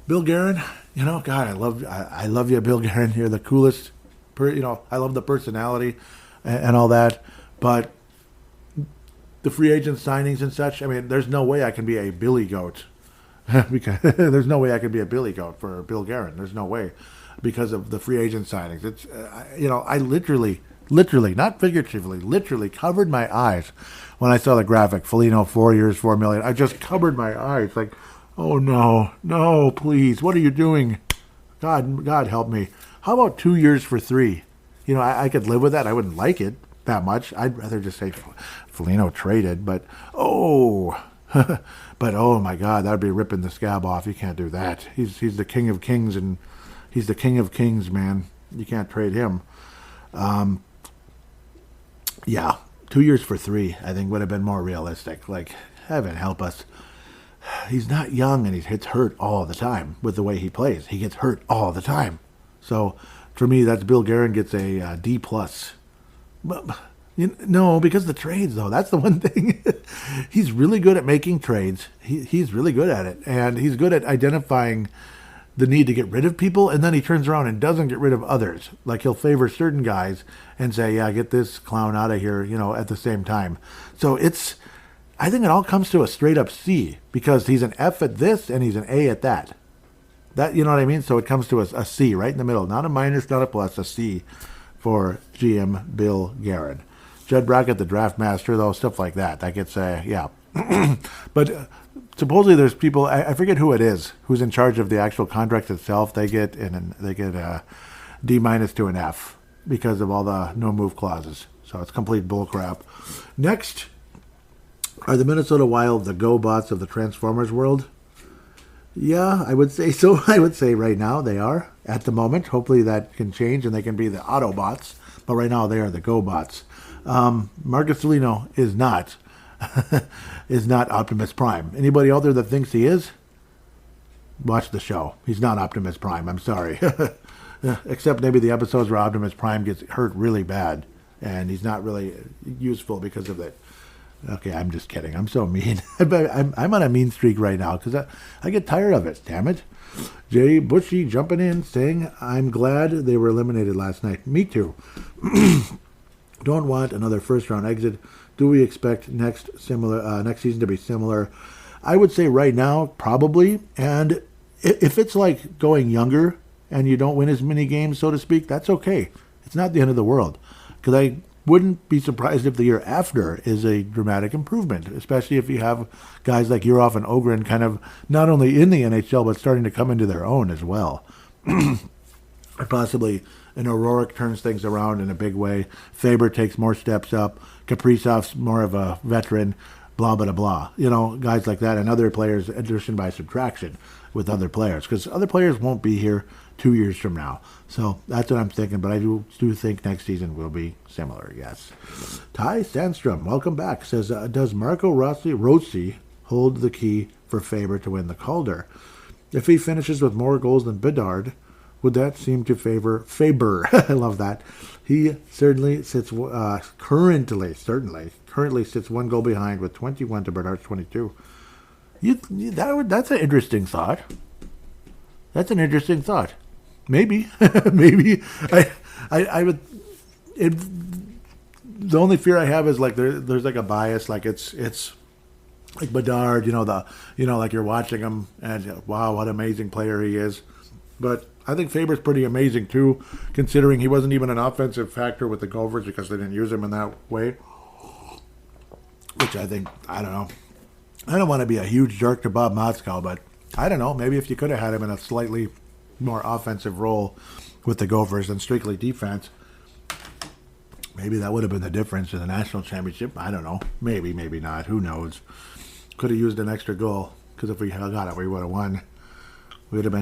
Bill Guerin, God, I love you, Bill Guerin. You're the coolest. I love the personality and all that, but the free agent signings and such. I mean, there's no way I can be a Billy Goat. Because there's no way I could be a Billy Goat for Bill Guerin. There's no way because of the free agent signings. It's I literally, not figuratively, literally covered my eyes when I saw the graphic. Foligno, 4 years, $4 million. I just covered my eyes like, oh no, please, what are you doing? God help me. How about 2 years for $3 million? I could live with that. I wouldn't like it that much. I'd rather just say Foligno traded, but but oh my God, that'd be ripping the scab off. You can't do that. He's the king of kings, and he's the king of kings, man. You can't trade him. Yeah, 2 years for 3, I think would have been more realistic. Like, heaven help us. He's not young, and he gets hurt all the time with the way he plays. He gets hurt all the time. So, for me, that's Bill Guerin gets a D+. But, no, because the trades, though, that's the one thing. He's really good at making trades. He's really good at it. And he's good at identifying the need to get rid of people, and then he turns around and doesn't get rid of others. Like, he'll favor certain guys and say, yeah, get this clown out of here, at the same time. So I think it all comes to a straight up C, because he's an F at this and he's an A at that. That, you know what I mean? So it comes to a C right in the middle. Not a minus, not a plus, a C for GM Bill Guerin. Judd Brackett, the draft master, though, stuff like that. That gets yeah. But supposedly there's people, I forget who it is, who's in charge of the actual contract itself. They get a D- to an F because of all the no move clauses. So it's complete bullcrap. Next are the Minnesota Wild, the GoBots of the Transformers world. Yeah, I would say so. I would say right now they are at the moment. Hopefully that can change and they can be the Autobots. But right now they are the GoBots. Marcus Foligno is not Optimus Prime. Anybody out there that thinks he is, watch the show. He's not Optimus Prime. I'm sorry. Except maybe the episodes where Optimus Prime gets hurt really bad and he's not really useful because of it. Okay, I'm just kidding. I'm so mean. I'm on a mean streak right now because I get tired of it. Damn it. Jay Bushy jumping in saying, I'm glad they were eliminated last night. Me too. Don't want another first-round exit. Do we expect next season to be similar? I would say right now, probably. And if it's like going younger and you don't win as many games, so to speak, that's okay. It's not the end of the world. Because I wouldn't be surprised if the year after is a dramatic improvement, especially if you have guys like Urov and Ogren kind of not only in the NHL, but starting to come into their own as well. Possibly an O'Rourke turns things around in a big way. Faber takes more steps up. Kaprizov's more of a veteran, blah, blah, blah. Guys like that, and other players, addition by subtraction with other players, because other players won't be here 2 years from now. So that's what I'm thinking, but I do think next season will be similar, yes. Ty Sandstrom, welcome back, says, does Marco Rossi hold the key for Faber to win the Calder? If he finishes with more goals than Bedard, would that seem to favor Faber? I love that. He certainly sits currently sits one goal behind with 21 to Bedard's 22. That's an interesting thought. That's an interesting thought. Maybe, maybe. I would. The only fear I have is like there's like a bias, like it's like Bedard, like you're watching him and wow, what an amazing player he is. But I think Faber's pretty amazing too, considering he wasn't even an offensive factor with the Gophers because they didn't use him in that way. Which I think, I don't know. I don't want to be a huge jerk to Bob Motzko, but I don't know. Maybe if you could have had him in a slightly more offensive role with the Gophers than strictly defense, maybe that would have been the difference in the national championship. I don't know. Maybe, maybe not. Who knows? Could have used an extra goal because if we had got it, we would have won. I wouldn't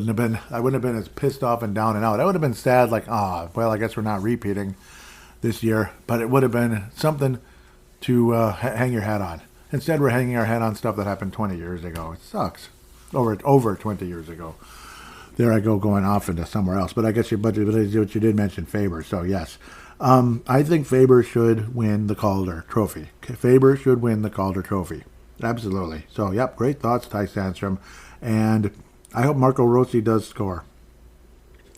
have been as pissed off and down and out. I would have been sad, like, well, I guess we're not repeating this year. But it would have been something to hang your hat on. Instead, we're hanging our hat on stuff that happened 20 years ago. It sucks. Over 20 years ago. There I go going off into somewhere else. But I guess you did mention Faber, so yes. I think Faber should win the Calder Trophy. Faber should win the Calder Trophy. Absolutely. So, yep, great thoughts, Ty Sandstrom. And I hope Marco Rossi does score.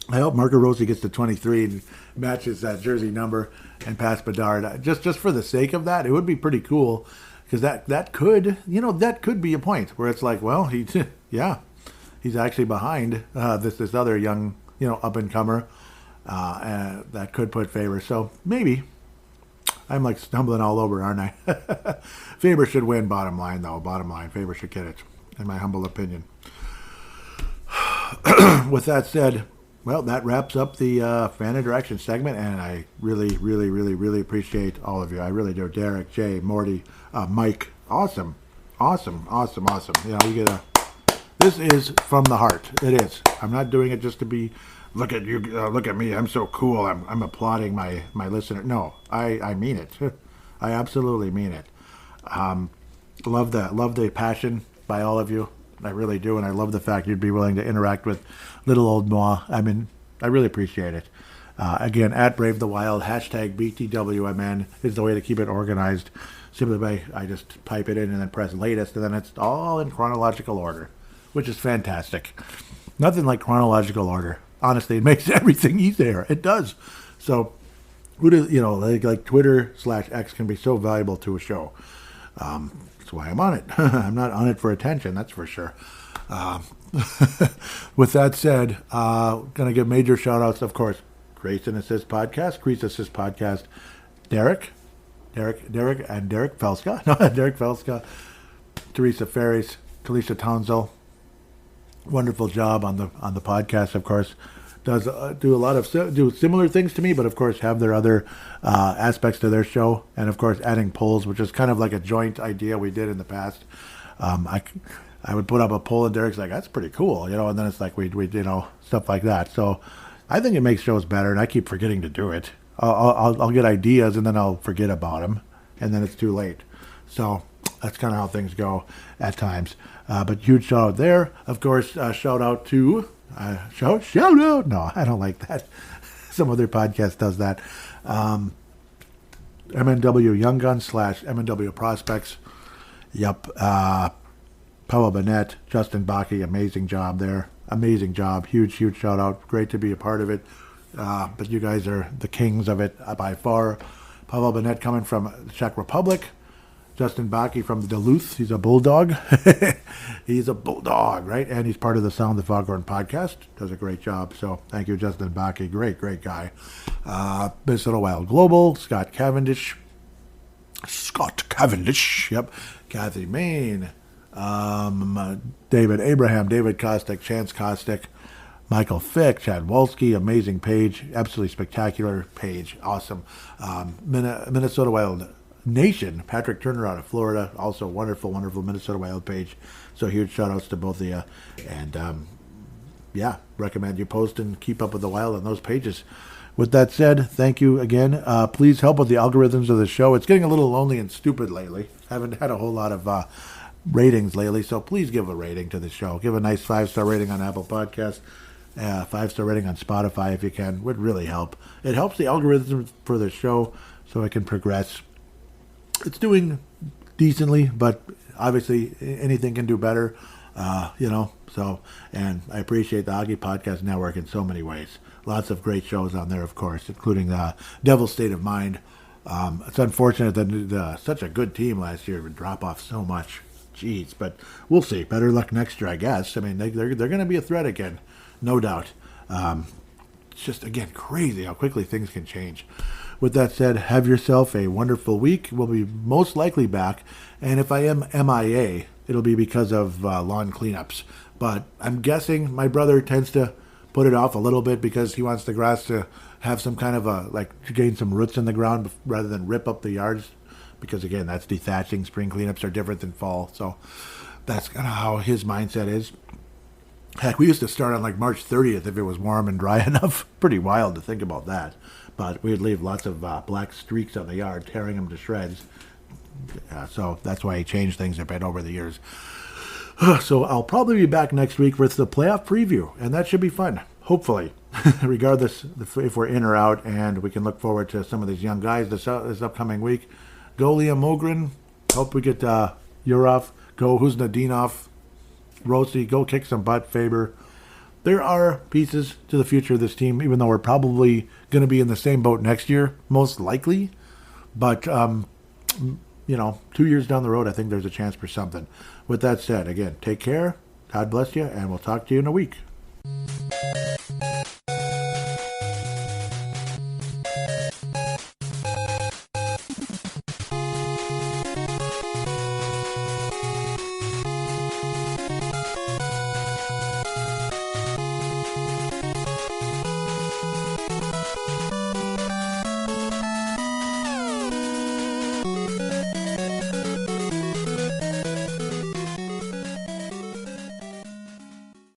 I hope Marco Rossi gets to 23 and matches that jersey number and pass Bedard. Just for the sake of that, it would be pretty cool because that could be a point where it's like, well, he's actually behind this other young, up and comer that could put Faber. So maybe I'm like stumbling all over, aren't I? Faber should win. Bottom line, though. Bottom line, Faber should get it, in my humble opinion. With that said, Well, that wraps up the fan interaction segment, and I really, really, really, really appreciate all of you. I really do. Derek, Jay, Morty, Mike. Awesome. Awesome. You know, you get a... This is from the heart. It is. I'm not doing it just to be, look at you, look at me, I'm so cool, I'm applauding my listener. No, I mean it. I absolutely mean it. Love the passion by all of you. I really do, and I love the fact you'd be willing to interact with little old moi. I mean, I really appreciate it. Again, at Brave the Wild, hashtag BTWMN is the way to keep it organized. Simply by, I just type it in and then press latest, and then it's all in chronological order, which is fantastic. Nothing like chronological order. Honestly, it makes everything easier. It does. So, like Twitter/X can be so valuable to a show. That's why I'm on it. I'm not on it for attention, that's for sure. With that said, going to give major shout-outs, of course, Crease Assist Podcast, Derek Felska, Teresa Ferris, Talisha Townsell. Wonderful job on the podcast, of course. Does do similar things to me, but of course have their other aspects to their show, and of course adding polls, which is kind of like a joint idea we did in the past. I would put up a poll, and Derek's like, "That's pretty cool," and then it's like we stuff like that. So I think it makes shows better, and I keep forgetting to do it. I'll get ideas, and then I'll forget about them, and then it's too late. So that's kind of how things go at times. But huge shout out there. Of course, shout out to shout out. No, I don't like that. Some other podcast does that. MNW Young Guns / MNW Prospects. Yep. Paula Bennett, Justin Bakke, amazing job there. Amazing job. Huge shout out. Great to be a part of it. But you guys are the kings of it by far. Pavel Bennett coming from the Czech Republic. Justin Bakke from Duluth. He's a bulldog. He's a bulldog, right? And he's part of the Sound the Foghorn podcast. Does a great job. So thank you, Justin Bakke. Great guy. Minnesota Wild Global. Scott Cavendish. Yep. Kathy Main. David Abraham. David Kostick. Chance Kostick. Michael Fick, Chad Wolski, amazing page, absolutely spectacular page, awesome. Minnesota Wild Nation, Patrick Turner out of Florida, also wonderful Minnesota Wild page. So huge shout outs to both of you. And recommend you post and keep up with the Wild on those pages. With that said, thank you again. Please help with the algorithms of the show. It's getting a little lonely and stupid lately. Haven't had a whole lot of ratings lately, so please give a rating to the show. Give a nice 5-star rating on Apple Podcasts. 5-star rating on Spotify if you can. Would really help. It helps the algorithm for the show so it can progress. It's doing decently, but obviously anything can do better, So, and I appreciate the Augie Podcast Network in so many ways. Lots of great shows on there, of course, including Devil's State of Mind. It's unfortunate that such a good team last year would drop off so much. Jeez, but we'll see. Better luck next year, I guess. I mean, they're going to be a threat again. No doubt. It's just, again, crazy how quickly things can change. With that said, have yourself a wonderful week. We'll be most likely back. And if I am MIA, it'll be because of lawn cleanups. But I'm guessing my brother tends to put it off a little bit because he wants the grass to have some kind of to gain some roots in the ground rather than rip up the yards. Because, again, that's dethatching. Spring cleanups are different than fall. So that's kind of how his mindset is. Heck, we used to start on March 30th if it was warm and dry enough. Pretty wild to think about that. But we'd leave lots of black streaks on the yard, tearing them to shreds. So that's why he changed things a bit over the years. So I'll probably be back next week with the playoff preview, and that should be fun, hopefully, regardless if we're in or out, and we can look forward to some of these young guys this upcoming week. Go Liam Mogren. Hope we get Yurov. Go Huznadinov. Rossi, go kick some butt, Faber. There are pieces to the future of this team, even though we're probably going to be in the same boat next year, most likely. But, 2 years down the road, I think there's a chance for something. With that said, again, take care, God bless you, and we'll talk to you in a week.